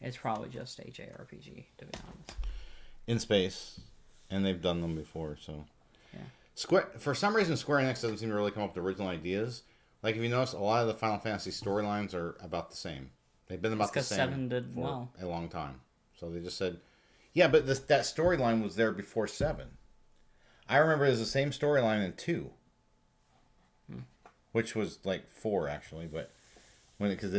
it's probably just a JRPG, to be honest. In space. And they've done them before, so. Yeah. For some reason, Square Enix doesn't seem to really come up with original ideas. Like, if you notice, a lot of the Final Fantasy storylines are about the same. They've been about the 'cause same 7 did for well. a long time. So they just said, yeah, but that storyline was there before 7. I remember it was the same storyline in 2. Which was like 4, actually. But because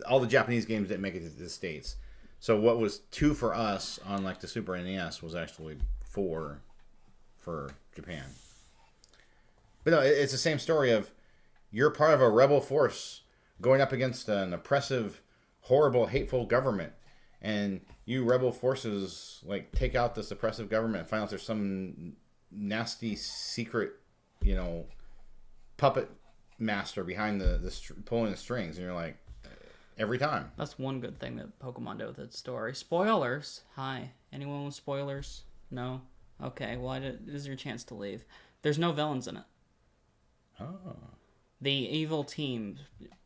all the Japanese games didn't make it to the States. So what was 2 for us on like the Super NES was actually 4 for Japan. But no, it's the same story of you're part of a rebel force going up against an oppressive, horrible, hateful government. And you rebel forces like take out this oppressive government and find out there's some nasty secret, puppet master behind pulling the strings. And you're like, every time. That's one good thing that Pokemon did with its story. Spoilers. Hi. Anyone with spoilers? No? Okay, well, this is your chance to leave. There's no villains in it. Oh. The evil team,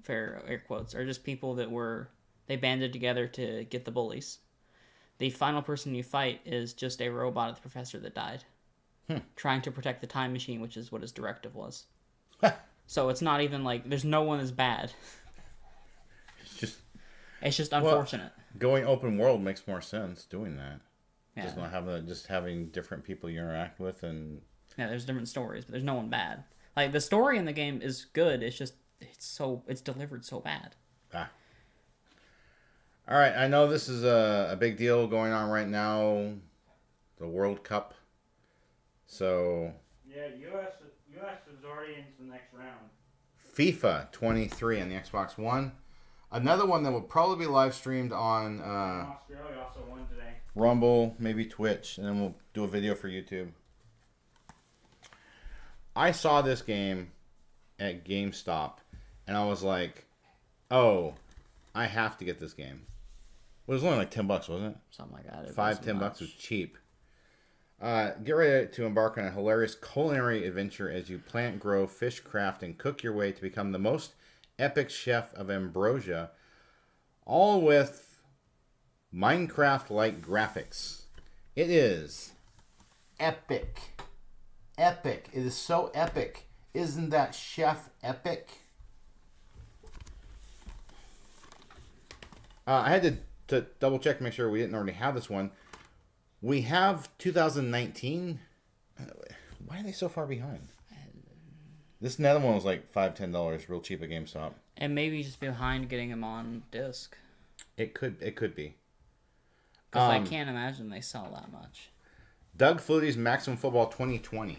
fair air quotes, are just people they banded together to get the bullies. The final person you fight is just a robot of the professor that died. Trying to protect the time machine, which is what his directive was. So it's not even like, there's no one as bad. It's just unfortunate. Going open world makes more sense doing that. Yeah. Just not having different people you interact with and Yeah, there's different stories, but there's no one bad. Like, the story in the game is good, it's just, it's delivered so bad. All right, I know this is a big deal going on right now, the World Cup. So Yeah, US is already into the next round. FIFA 23 on the Xbox One. Another one that will probably be live streamed on Australia also won today. Rumble, maybe Twitch, and then we'll do a video for YouTube. I saw this game at GameStop, and I was like, oh, I have to get this game. It was only like $10, wasn't it? Something like that. $10 was cheap. Get ready to embark on a hilarious culinary adventure as you plant, grow, fish, craft, and cook your way to become the most epic chef of Ambrosia, all with Minecraft-like graphics. It is epic. Epic. It is so epic. Isn't that chef epic? I had to to double check, make sure we didn't already have this one. We have 2019. Why are they so far behind? This nether one was like $5-10, real cheap at GameStop. And maybe just behind getting them on disc. It could be. Because I can't imagine they sell that much. Doug Flutie's Maximum Football 2020.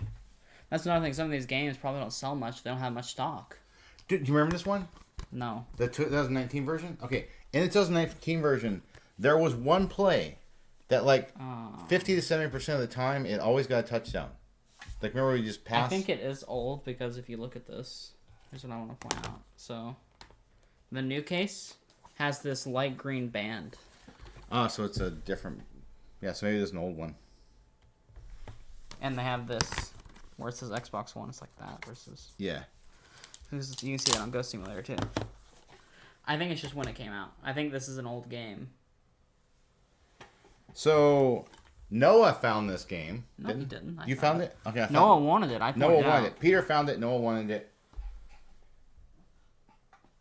That's another thing. Some of these games probably don't sell much. They don't have much stock. Do you remember this one? No. The 2019 version? Okay. In the 2019 version, there was one play that like 50 to 70% of the time, it always got a touchdown. Like, remember we just passed? I think it is old because if you look at this, here's what I want to point out. So, the new case has this light green band. Oh, so it's a different... Yeah, so maybe there's an old one. And they have this, where it says Xbox One, it's like that versus... Yeah. You can see that on Ghost Simulator, too. I think it's just when it came out. I think this is an old game. So, Noah found this game. No, he didn't. You found it? Okay, I found Noah it. wanted it. Noah wanted it. Peter found it. Noah wanted it.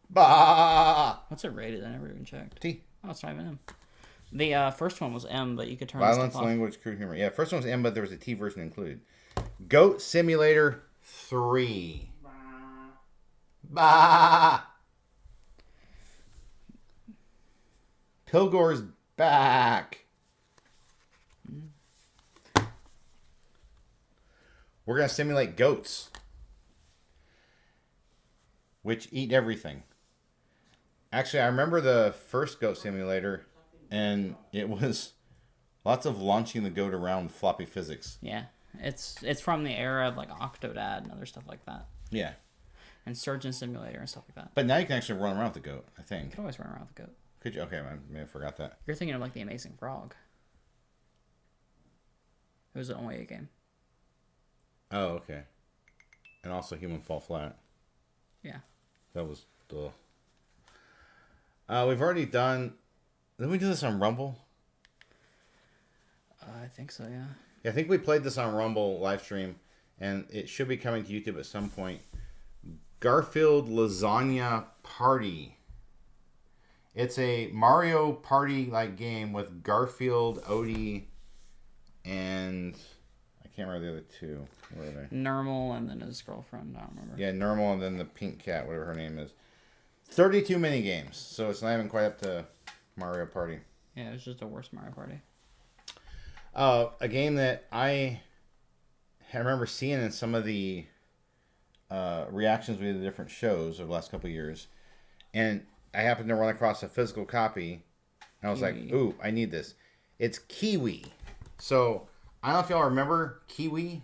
Bah! What's it rated? I never even checked. T. Oh, it's not even M. The first one was M, but you could turn Violence, this stuff off. language, crude humor. Yeah, first one was M, but there was a T version included. Goat Simulator 3. Bah! Pilgor's back. We're going to simulate goats, which eat everything. Actually, I remember the first Goat Simulator, and it was lots of launching the goat around with floppy physics. Yeah, it's from the era of like Octodad and other stuff like that. Yeah. And Surgeon Simulator and stuff like that. But now you can actually run around with the goat, I think. You could always run around with the goat. Could you? Okay, I may have forgot that. You're thinking of like the Amazing Frog. It was only a game. Oh, okay. And also Human Fall Flat. Yeah. That was the... we've already done... Did we do this on Rumble? I think so, yeah. Yeah, I think we played this on Rumble live stream, and it should be coming to YouTube at some point. Garfield Lasagna Party. It's a Mario Party-like game with Garfield, Odie, and... I can't remember the other two. What are they? Nermal and then his girlfriend. I don't remember. Yeah, Nermal and then the pink cat, whatever her name is. 32 mini games, so it's not even quite up to Mario Party. Yeah, it was just a worse Mario Party. A game that I remember seeing in some of the reactions we did to different shows over the last couple of years, and I happened to run across a physical copy, and I was like, ooh, I need this. It's Kiwi. So... I don't know if y'all remember Kiwi.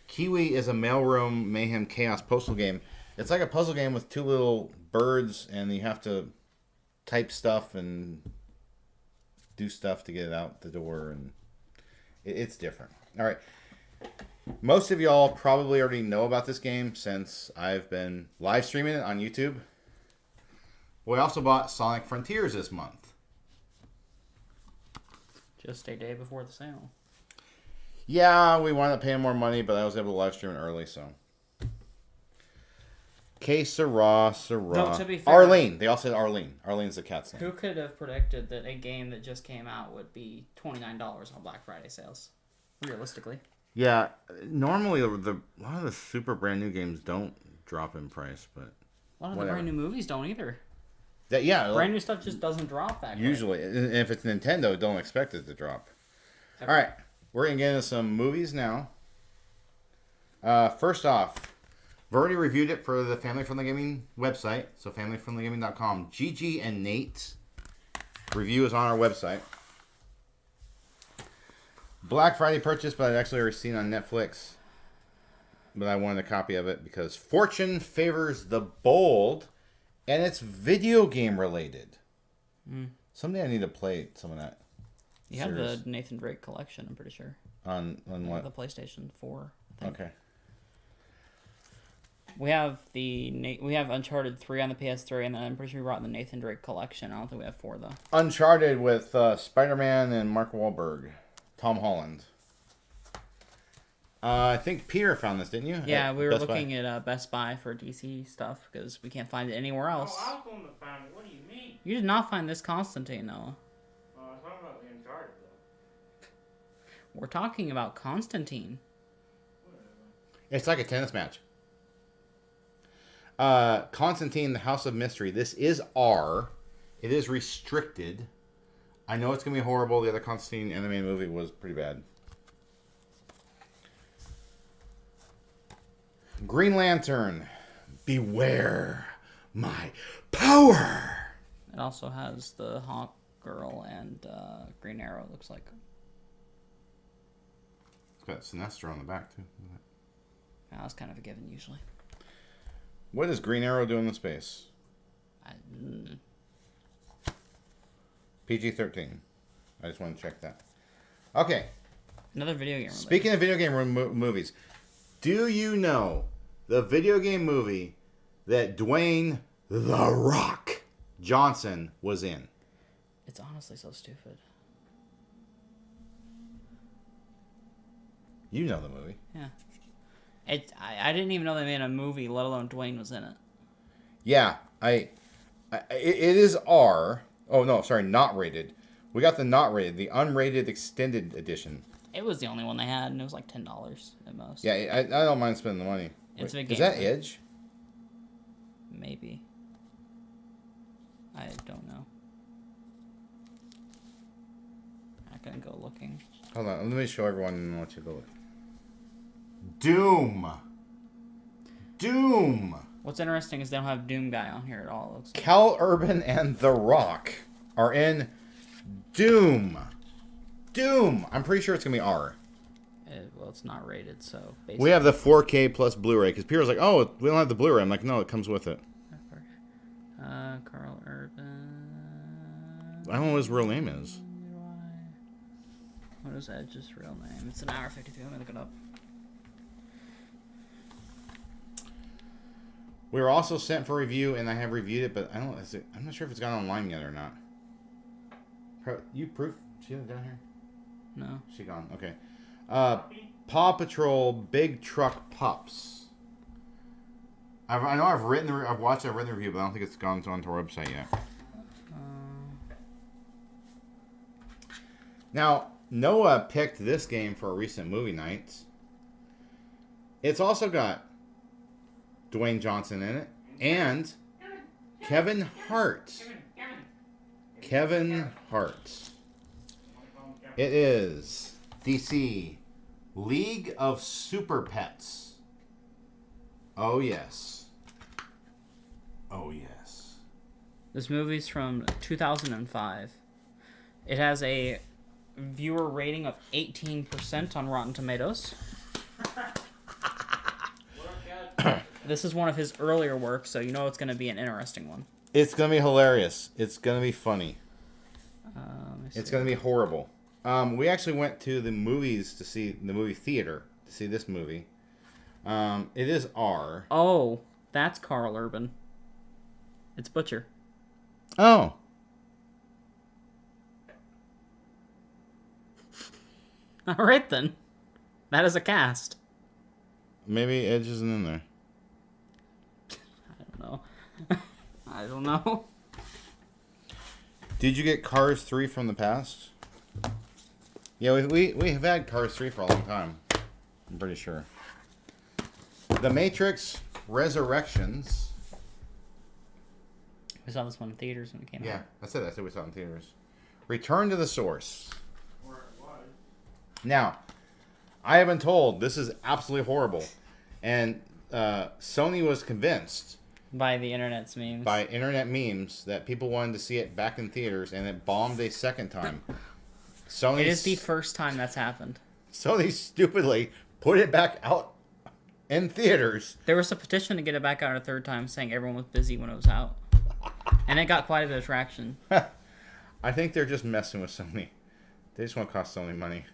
Kiwi is a mailroom mayhem chaos postal game. It's like a puzzle game with two little birds, and you have to type stuff and do stuff to get it out the door, and it's different. All right. Most of y'all probably already know about this game since I've been live streaming it on YouTube. We also bought Sonic Frontiers this month. Just a day before the sale. Yeah, we wound up paying more money, but I was able to live stream it early, so. Que sera. No, to be fair, Arlene. They all said Arlene. Arlene's the cat's name. Who could have predicted that a game that just came out would be $29 on Black Friday sales? Realistically. Yeah, normally a lot of the super brand new games don't drop in price, but A lot of the brand new movies don't either. Brand new stuff just doesn't drop that usually. And if it's Nintendo, don't expect it to drop. Okay. All right, we're going to get into some movies now. First off, we've already reviewed it for the Family Friendly Gaming website, so familyfriendlygaming.com. Gigi and Nate's review is on our website. Black Friday purchase, but I'd actually already seen on Netflix. But I wanted a copy of it because fortune favors the bold, and it's video game related. Someday I need to play some of that. You have the Nathan Drake collection, I'm pretty sure. On what? The PlayStation 4, I think. Okay. We have Uncharted 3 on the PS3, and then I'm pretty sure we brought the Nathan Drake collection. I don't think we have 4 though. Uncharted with Spider-Man and Mark Wahlberg, Tom Holland. I think Peter found this, didn't you? Yeah, we were looking at Best Buy for DC stuff because we can't find it anywhere else. Oh, I was the one that found it. What do you mean? You did not find this Constantine, Noah. I was talking about the Uncharted, though. We're talking about Constantine. It's like a tennis match. Constantine, the House of Mystery. This is R. It is restricted. I know it's going to be horrible. The other Constantine animated movie was pretty bad. Green Lantern. Beware my power. It also has the Hawk Girl and Green Arrow, looks like. It's got Sinestro on the back, too. Yeah, that's kind of a given, usually. What does Green Arrow do in the space? PG-13. I just want to check that. Okay. Another video game. Speaking of video game movies, do you know the video game movie that Dwayne "The Rock" Johnson was in? It's honestly so stupid. You know the movie. Yeah. I didn't even know they made a movie, let alone Dwayne was in it. Yeah, it is R. Oh no, sorry, not rated. We got the not rated, the unrated extended edition. It was the only one they had, and it was like $10 at most. Yeah, I don't mind spending the money. It's a Wait, game. is that Edge? Maybe. I don't know. I'm not gonna go looking. Hold on, let me show everyone and I'll let you go look. Doom. What's interesting is they don't have Doom Guy on here at all. It looks like. Cal Urban and The Rock are in Doom. I'm pretty sure it's gonna be R. Well, it's not rated, so basically. We have the 4K plus Blu-ray because Peter's like, oh, we don't have the Blu-ray. I'm like, no, it comes with it. Carl Urban. I don't know what his real name is. What is Edge's real name? It's an hour 53. I'm gonna look it up. We were also sent for review, and I have reviewed it, but I'm not sure if it's gone online yet or not. You proof? She down here? No. She gone. Okay. Paw Patrol Big Truck Pups. I've written the review, but I don't think it's gone onto our website yet. Now, Noah picked this game for a recent movie night. It's also got Dwayne Johnson in it and Kevin Hart. Kevin Hart. It is DC League of Super Pets. Oh yes. Oh yes. This movie's from 2005. It has a viewer rating of 18% on Rotten Tomatoes. This is one of his earlier works, so you know it's going to be an interesting one. It's going to be hilarious. It's going to be funny. It's going to be horrible. We actually went to the movies to see the movie theater to see this movie. It is R. Oh, that's Carl Urban. It's Butcher. Oh. All right then. That is a cast. Maybe Edge isn't in there. I don't know. Did you get Cars 3 from the past? Yeah, we have had Cars 3 for a long time. I'm pretty sure. The Matrix Resurrections. We saw this one in theaters when it came out. Yeah, I said we saw it in theaters. Return to the Source. Or it was. Now, I have been told this is absolutely horrible. And Sony was convinced By the internet's memes. by internet memes that people wanted to see it back in theaters, and it bombed a second time. It is the first time that's happened. Sony stupidly put it back out in theaters. There was a petition to get it back out a third time saying everyone was busy when it was out. And it got quite a bit of traction. I think they're just messing with Sony. They just want to cost Sony money.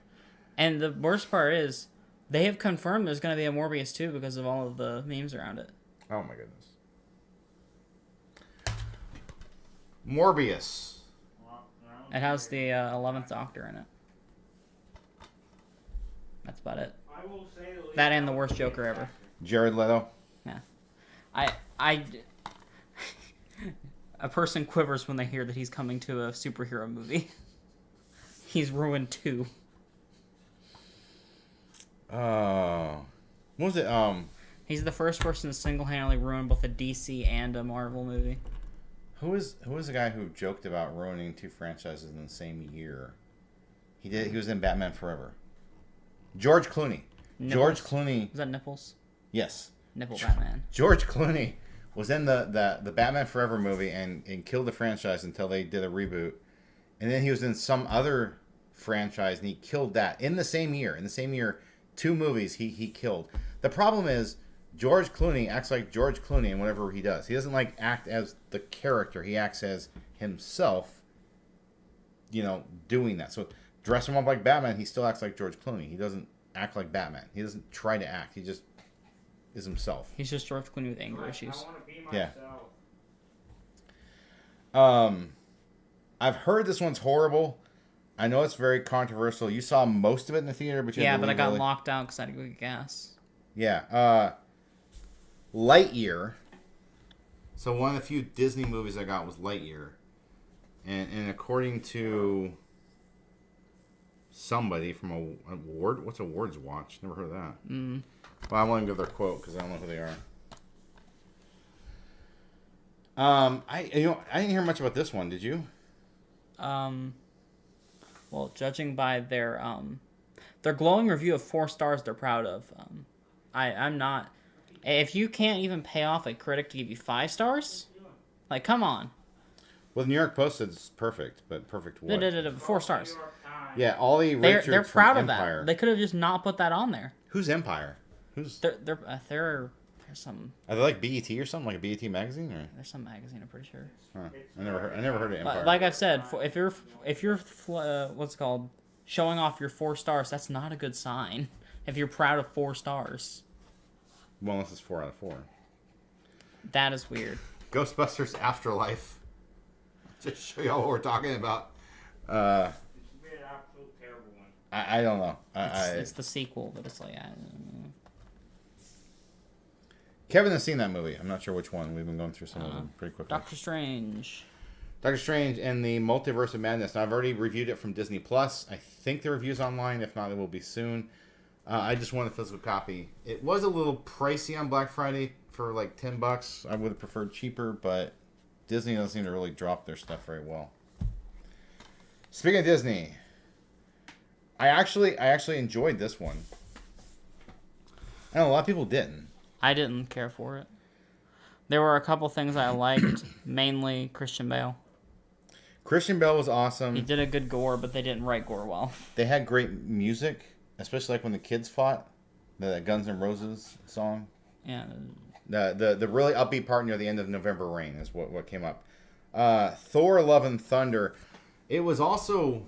And the worst part is, they have confirmed there's going to be a Morbius 2 because of all of the memes around it. Oh my goodness. Morbius. It has the 11th Doctor in it. That's about it. I will say That and the worst Joker ever. Jared Leto. Yeah. I A person quivers when they hear that he's coming to a superhero movie. He's ruined 2. What was it? He's the first person to single-handedly ruin both a DC and a Marvel movie. Who was the guy who joked about ruining 2 franchises in the same year? He was in Batman Forever. George Clooney. Nipples? George Clooney. Was that Nipples? Yes. Nipple Batman. George Clooney was in the Batman Forever movie and killed the franchise until they did a reboot. And then he was in some other franchise and he killed that in the same year. In the same year, 2 movies he killed. The problem is George Clooney acts like George Clooney in whatever he does. He doesn't like act as the character. He acts as himself, doing that. So dress him up like Batman, he still acts like George Clooney. He doesn't act like Batman. He doesn't try to act. He just is himself. He's just George Clooney with anger issues. I want to be Yeah. myself. I've heard this one's horrible. I know it's very controversial. You saw most of it in the theater, but you had to Yeah, but I leave got early. locked out because I had to go get gas. Yeah. Lightyear. So one of the few Disney movies I got was Lightyear. And according to somebody from what's Awards Watch? Never heard of that. Well, I won't give their quote because I don't know who they are. I didn't hear much about this one. Did you? Well, judging by their glowing review of 4 stars, they're proud of. I'm not. If you can't even pay off a critic to give you 5 stars, like, come on. Well, the New York Post said it's perfect, but perfect what? 4 stars. New York Times. Yeah, Ollie They're Richards proud from of Empire. that. They could have just not put that on there. Who's Empire? Who's? There's some Are they like BET or something, like a BET magazine, or? there's some magazine, I'm pretty sure. Huh. I never heard of Empire. But like I've said, if you're what's it called, showing off your 4 stars, that's not a good sign. If you're proud of 4 stars, Well, unless it's 4 out of 4. that is weird. Ghostbusters Afterlife. Just show y'all what we're talking about. It should be an absolute terrible one. I don't know. It's the sequel, but it's like Kevin has seen that movie. I'm not sure which one. We've been going through some of them pretty quickly. Doctor Strange. Doctor Strange and the Multiverse of Madness. Now, I've already reviewed it from Disney Plus. I think the review's online. If not, it will be soon. I just want a physical copy. It was a little pricey on Black Friday for like $10. I would have preferred cheaper, but Disney doesn't seem to really drop their stuff very well. Speaking of Disney, I actually enjoyed this one. I know a lot of people didn't. I didn't care for it. There were a couple things I liked, mainly Christian Bale. Christian Bale was awesome. He did a good gore, but they didn't write gore well. They had great music, especially like when the kids fought. The Guns N' Roses song. Yeah. The really upbeat part near the end of November Rain is what came up. Thor: Love and Thunder. It was also...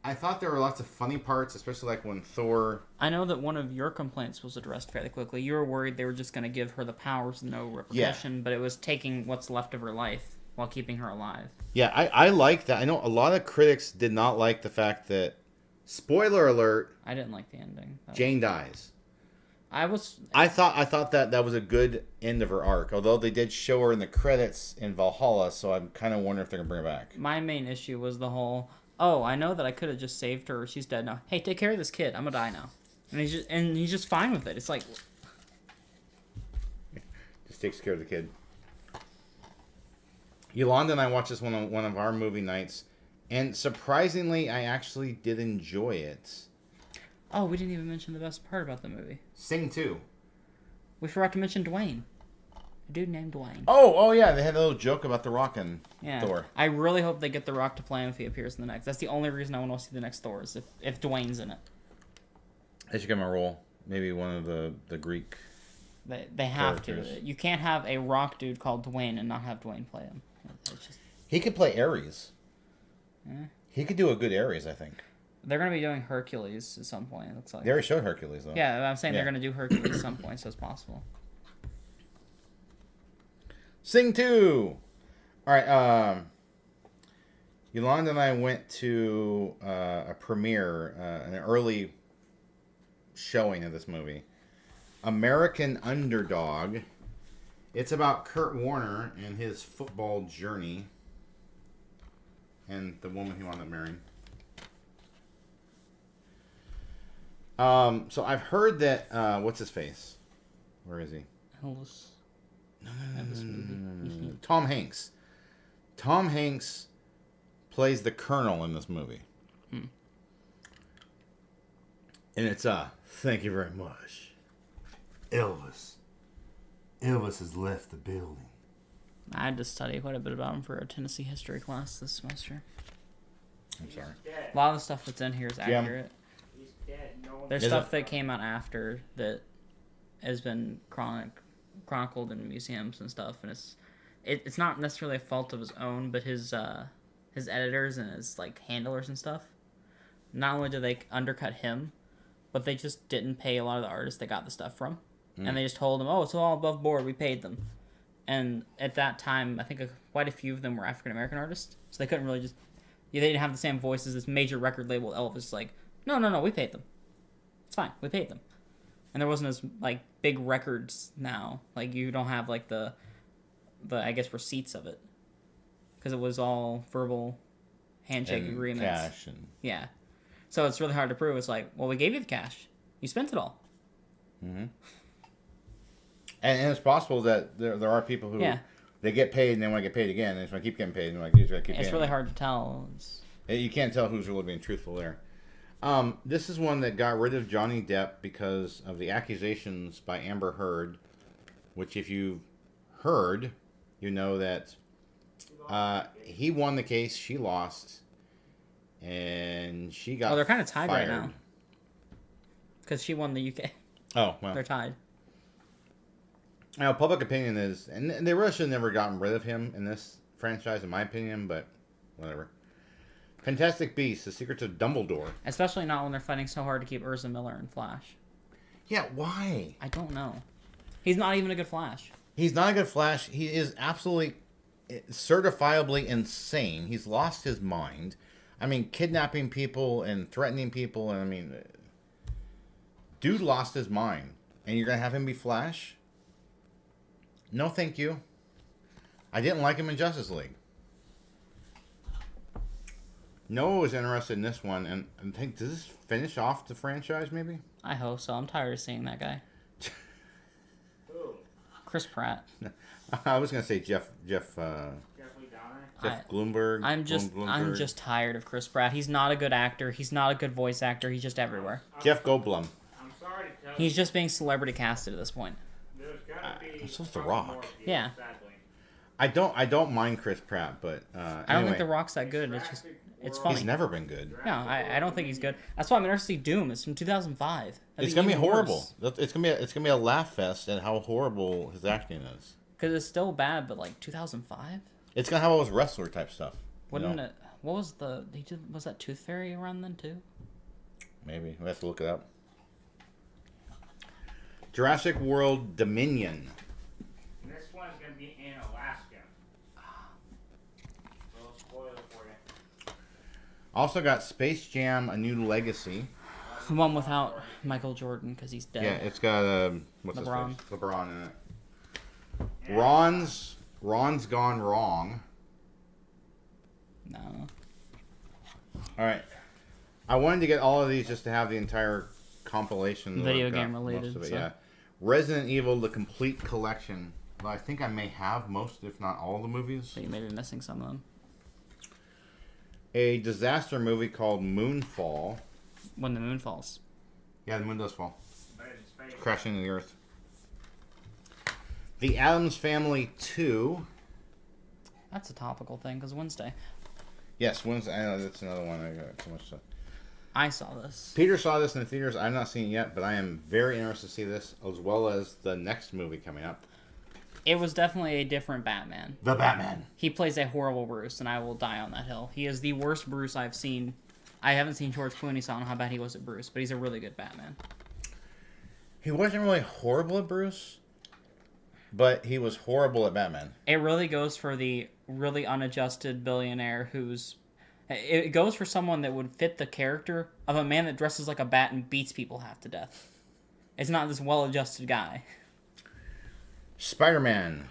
I thought there were lots of funny parts, especially like when Thor... I know that one of your complaints was addressed fairly quickly. You were worried they were just going to give her the powers and no repercussion, but it was taking what's left of her life while keeping her alive. Yeah, I like that. I know a lot of critics did not like the fact that, spoiler alert, I didn't like the ending. Jane dies. I thought that was a good end of her arc, although they did show her in the credits in Valhalla, so I'm kind of wondering if they're going to bring her back. My main issue was the whole, oh, I know that I could have just saved her. She's dead now. Hey, take care of this kid. I'm going to die now. And he's just fine with it. It's like... Just takes care of the kid. Yolanda and I watched this one on one of our movie nights, and surprisingly, I actually did enjoy it. Oh, we didn't even mention the best part about the movie. Sing 2. We forgot to mention Dwayne. A dude named Dwayne. Oh yeah, they had a little joke about The Rock and Yeah. Thor. I really hope they get The Rock to play him if he appears in the next. That's the only reason I want to see the next Thor is if Dwayne's in it. They should give him a role. Maybe one of the Greek. They have Characters. to. You can't have a rock dude called Dwayne and not have Dwayne play him. It's just, He could play Ares. eh. He could do a good Ares, I think. They're going to be doing Hercules at some point, it looks like. They already showed Hercules, though. Yeah, I'm saying Yeah. they're going to do Hercules at some point, so it's possible. Sing 2! Alright, Yolanda and I went to a premiere, an early showing of this movie. American Underdog. It's about Kurt Warner and his football journey, and the woman he wound up marrying. So I've heard that what's his face? Where is he? Elvis. No. Tom Hanks. Tom Hanks plays the Colonel in this movie. And it's thank you very much. Elvis has left the building. I had to study quite a bit about him for a Tennessee history class this semester. I'm sorry. A lot of the stuff that's in here is accurate. He's dead. No one There's Is stuff it? that came out after that has been chronicled in museums and stuff, and it's not necessarily a fault of his own, but his editors and his like handlers and stuff. Not only did they undercut him, but they just didn't pay a lot of the artists they got the stuff from, and they just told them, "Oh, it's all above board. We paid them." And at that time, I think quite a few of them were African American artists, so they couldn't really just. They didn't have the same voice as this major record label. Elvis, like, no, we paid them. It's fine, we paid them. And there wasn't as like big records now. Like you don't have like the I guess receipts of it, because it was all verbal handshake And agreements. cash and Yeah, so it's really hard to prove. It's like, well, we gave you the cash, you spent it all. and it's possible that there are people who they get paid and they want to get paid again. They just want to keep getting paid. And like, you just gotta keep It's paying really them. hard to tell. You can't tell who's really being truthful there. This is one that got rid of Johnny Depp because of the accusations by Amber Heard, which if you've heard, you know that he won the case, she lost, and she got Well, they're kind of tied fired. right now, because she won the UK. Oh, well. They're tied. Now, public opinion is, and they really should have never gotten rid of him in this franchise, in my opinion, but whatever. Fantastic Beasts: The Secrets of Dumbledore. Especially not when they're fighting so hard to keep Urza Miller in Flash. Yeah, why? I don't know. He's not even a good Flash. He's not a good Flash. He is absolutely, certifiably insane. He's lost his mind. I mean, kidnapping people and threatening people, and I mean, dude lost his mind. And you're going to have him be Flash? No, thank you. I didn't like him in Justice League. Noah was interested in this one, and I think, does this finish off the franchise, maybe? I hope so. I'm tired of seeing that guy. Who? Chris Pratt. I was going to say Jeff Jeffrey Dahmer? Bloomberg. I'm just tired of Chris Pratt. He's not a good actor. He's not a good voice actor. He's just everywhere. Jeff Goldblum. I'm sorry to tell He's just being celebrity casted at this point. There's gotta be so is The probably Rock. more of you, Yeah. sadly. I don't mind Chris Pratt, but I don't anyway, think The Rock's that good. It's funny. he's never been good. No, I don't think he's good. That's why I'm interested to see Doom. It's from 2005. It's gonna be horrible. It's gonna be a laugh fest at how horrible his acting is. Because it's still bad, but like 2005? It's gonna have all this wrestler type stuff. Wouldn't it? What was was that Tooth Fairy around then too? Maybe we have to look it up. Jurassic World Dominion. And this one's gonna be in Alaska. Little spoiler for you. Also got Space Jam: A New Legacy. The one without Michael Jordan because he's dead. Yeah, it's got what's LeBron. his face? LeBron in it. Ron's Gone Wrong. No. All right. I wanted to get all of these just to have the entire compilation. Video I've got game related, most of it, so. yeah. Resident Evil: The Complete Collection. Well, I think I may have most, if not all, the movies. So you may be missing some of them. A disaster movie called Moonfall. When the moon falls. Yeah, the moon does fall. But it's fake. Crashing into the earth. The Addams Family 2. That's a topical thing because Wednesday. Yes, Wednesday. I know that's another one. I got so much stuff. I saw this. Peter saw this in the theaters. I've not seen it yet, but I am very interested to see this, as well as the next movie coming up. It was definitely a different Batman. The Batman. He plays a horrible Bruce, and I will die on that hill. He is the worst Bruce I've seen. I haven't seen George Clooney, so I don't know how bad he was at Bruce, but he's a really good Batman. He wasn't really horrible at Bruce, but he was horrible at Batman. It really goes for the really unadjusted billionaire who's... It goes for someone that would fit the character of a man that dresses like a bat and beats people half to death. It's not this well-adjusted guy. Spider-Man.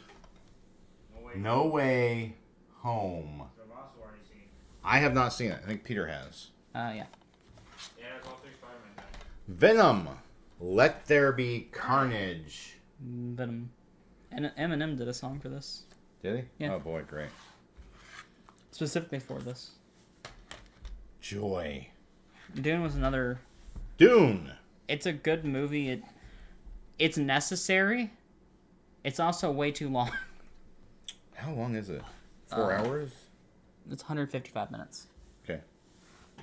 No way. No Way Home. So I've also already seen. I have not seen it. I think Peter has. Yeah. Yeah, it's all 3 Spider-Man guys. Venom. Let There Be Carnage. Venom. And Eminem did a song for this. Did he? Yeah. Oh boy, great. Specifically for this. Joy. Dune was another... Dune. It's a good movie. It's necessary. It's also way too long. How long is it? 4 hours? It's 155 minutes, Okay.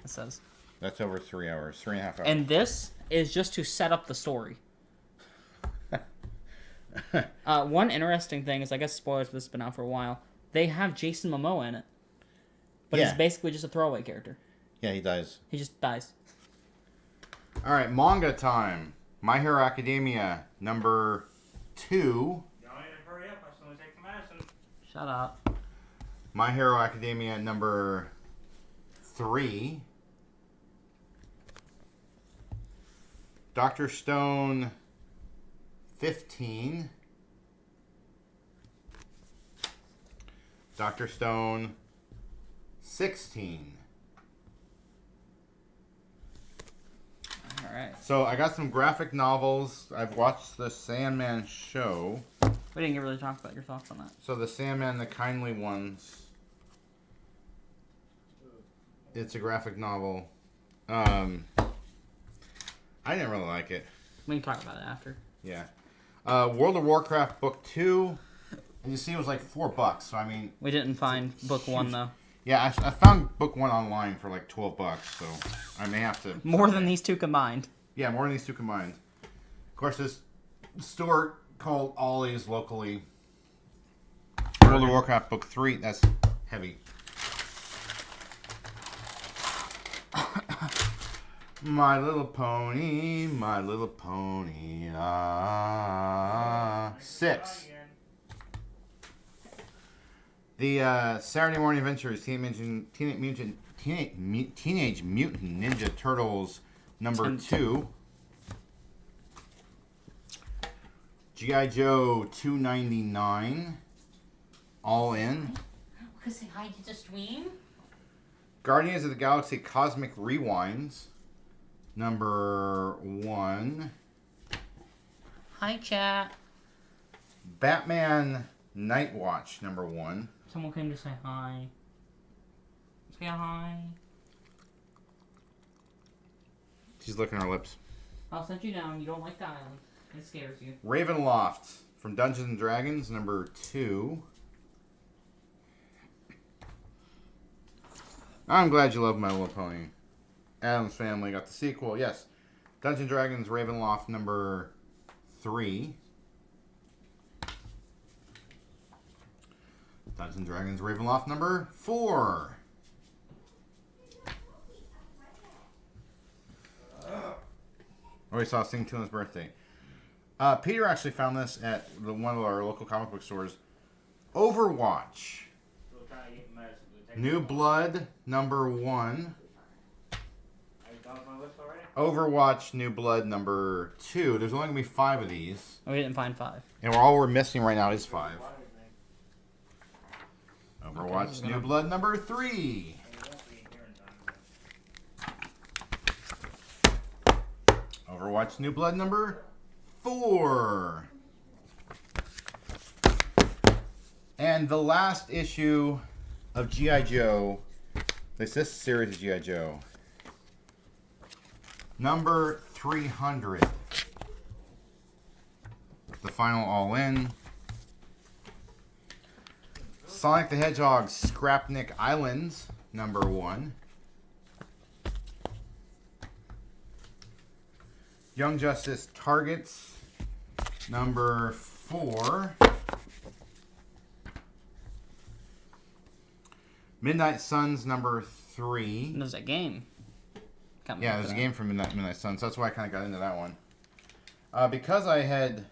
it says. That's over 3 hours. 3.5 hours. And this is just to set up the story. One interesting thing is, I guess spoilers, this has been out for a while. They have Jason Momoa in it. But he's Yeah. basically just a throwaway character. Yeah, he dies. He just dies. All right, manga time. My Hero Academia number 2. Y'all need to hurry up. I still need to take some medicine. Shut up. My Hero Academia number 3. Dr. Stone 15. Dr. Stone 16. Alright. So I got some graphic novels. I've watched the Sandman show. We didn't really talk about your thoughts on that. So the Sandman, the Kindly Ones. It's a graphic novel. I didn't really like it. We can talk about it after. Yeah. World of Warcraft Book 2. And you see it was like $4. So I mean, We didn't find book 1, though. yeah, I found Book 1 online for like $12. So I may have to. More than these two combined. Yeah, more than these two combined. Of course, this store called Ollie's locally. World of Warcraft Book 3. That's heavy. My Little Pony, My Little Pony. 6. The Saturday Morning Adventures, Teenage Mutant Ninja Turtles number 2. G.I. Joe 299. All in. Because I did a stream. Guardians of the Galaxy Cosmic Rewinds number 1. Hi, chat. Batman Night Watch number 1. Someone came to say hi. Say hi. She's licking her lips. I'll set you down. You don't like the island. It scares you. Ravenloft from Dungeons and Dragons number 2. I'm glad you love My Little Pony. Adam's Family got the sequel. Yes. Dungeons and Dragons Ravenloft number 3. Dungeons and Dragons Ravenloft number 4. Oh, we saw Sing to his birthday. Peter actually found this at one of our local comic book stores. Overwatch. Still trying to get medicine. Take New Blood number 1. Are you done with my list already? Overwatch New Blood number 2. There's only going to be 5 of these. We didn't find 5. And all we're missing right now is 5. Why Overwatch Okay, New Blood number 3. Overwatch New Blood number 4. And the last issue of G.I. Joe, this series of G.I. Joe, number 300. The final all-in. Sonic the Hedgehog Scrapnik Islands, number 1. Young Justice Targets, number 4. Midnight Suns, number 3. There's a game. coming Yeah, up there's a for game from Midnight Suns. So that's why I kind of got into that one. Because I had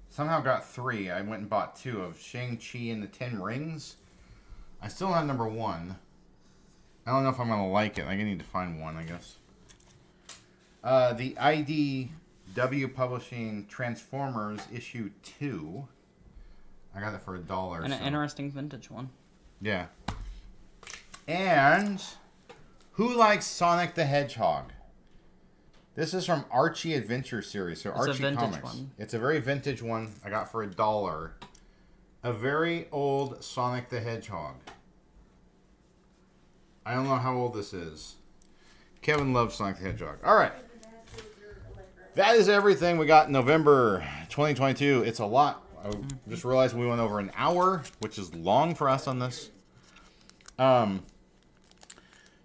somehow got 3, I went and bought 2 of Shang-Chi and the Ten Rings. I still have number 1. I don't know if I'm going to like it. I need to find one, I guess. The IDW Publishing Transformers issue 2. I got it for $1. And an interesting vintage one. Yeah. And who likes Sonic the Hedgehog? This is from Archie Adventure Series, so It's a Archie vintage Comics. one. It's a very vintage one. I got for $1. A very old Sonic the Hedgehog. I don't know how old this is. Kevin loves Sonic the Hedgehog. All right. That is everything we got in November 2022. It's a lot. I just realized we went over an hour, which is long for us on this.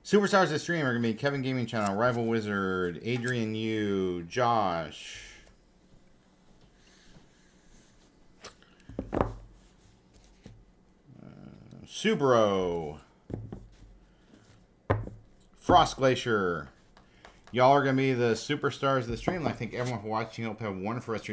Superstars of the stream are going to be Kevin Gaming Channel, Rival Wizard, Adrian Yu, Josh. Subro. Frost Glacier. Y'all are going to be the superstars of the stream. I think everyone watching hope have one for us.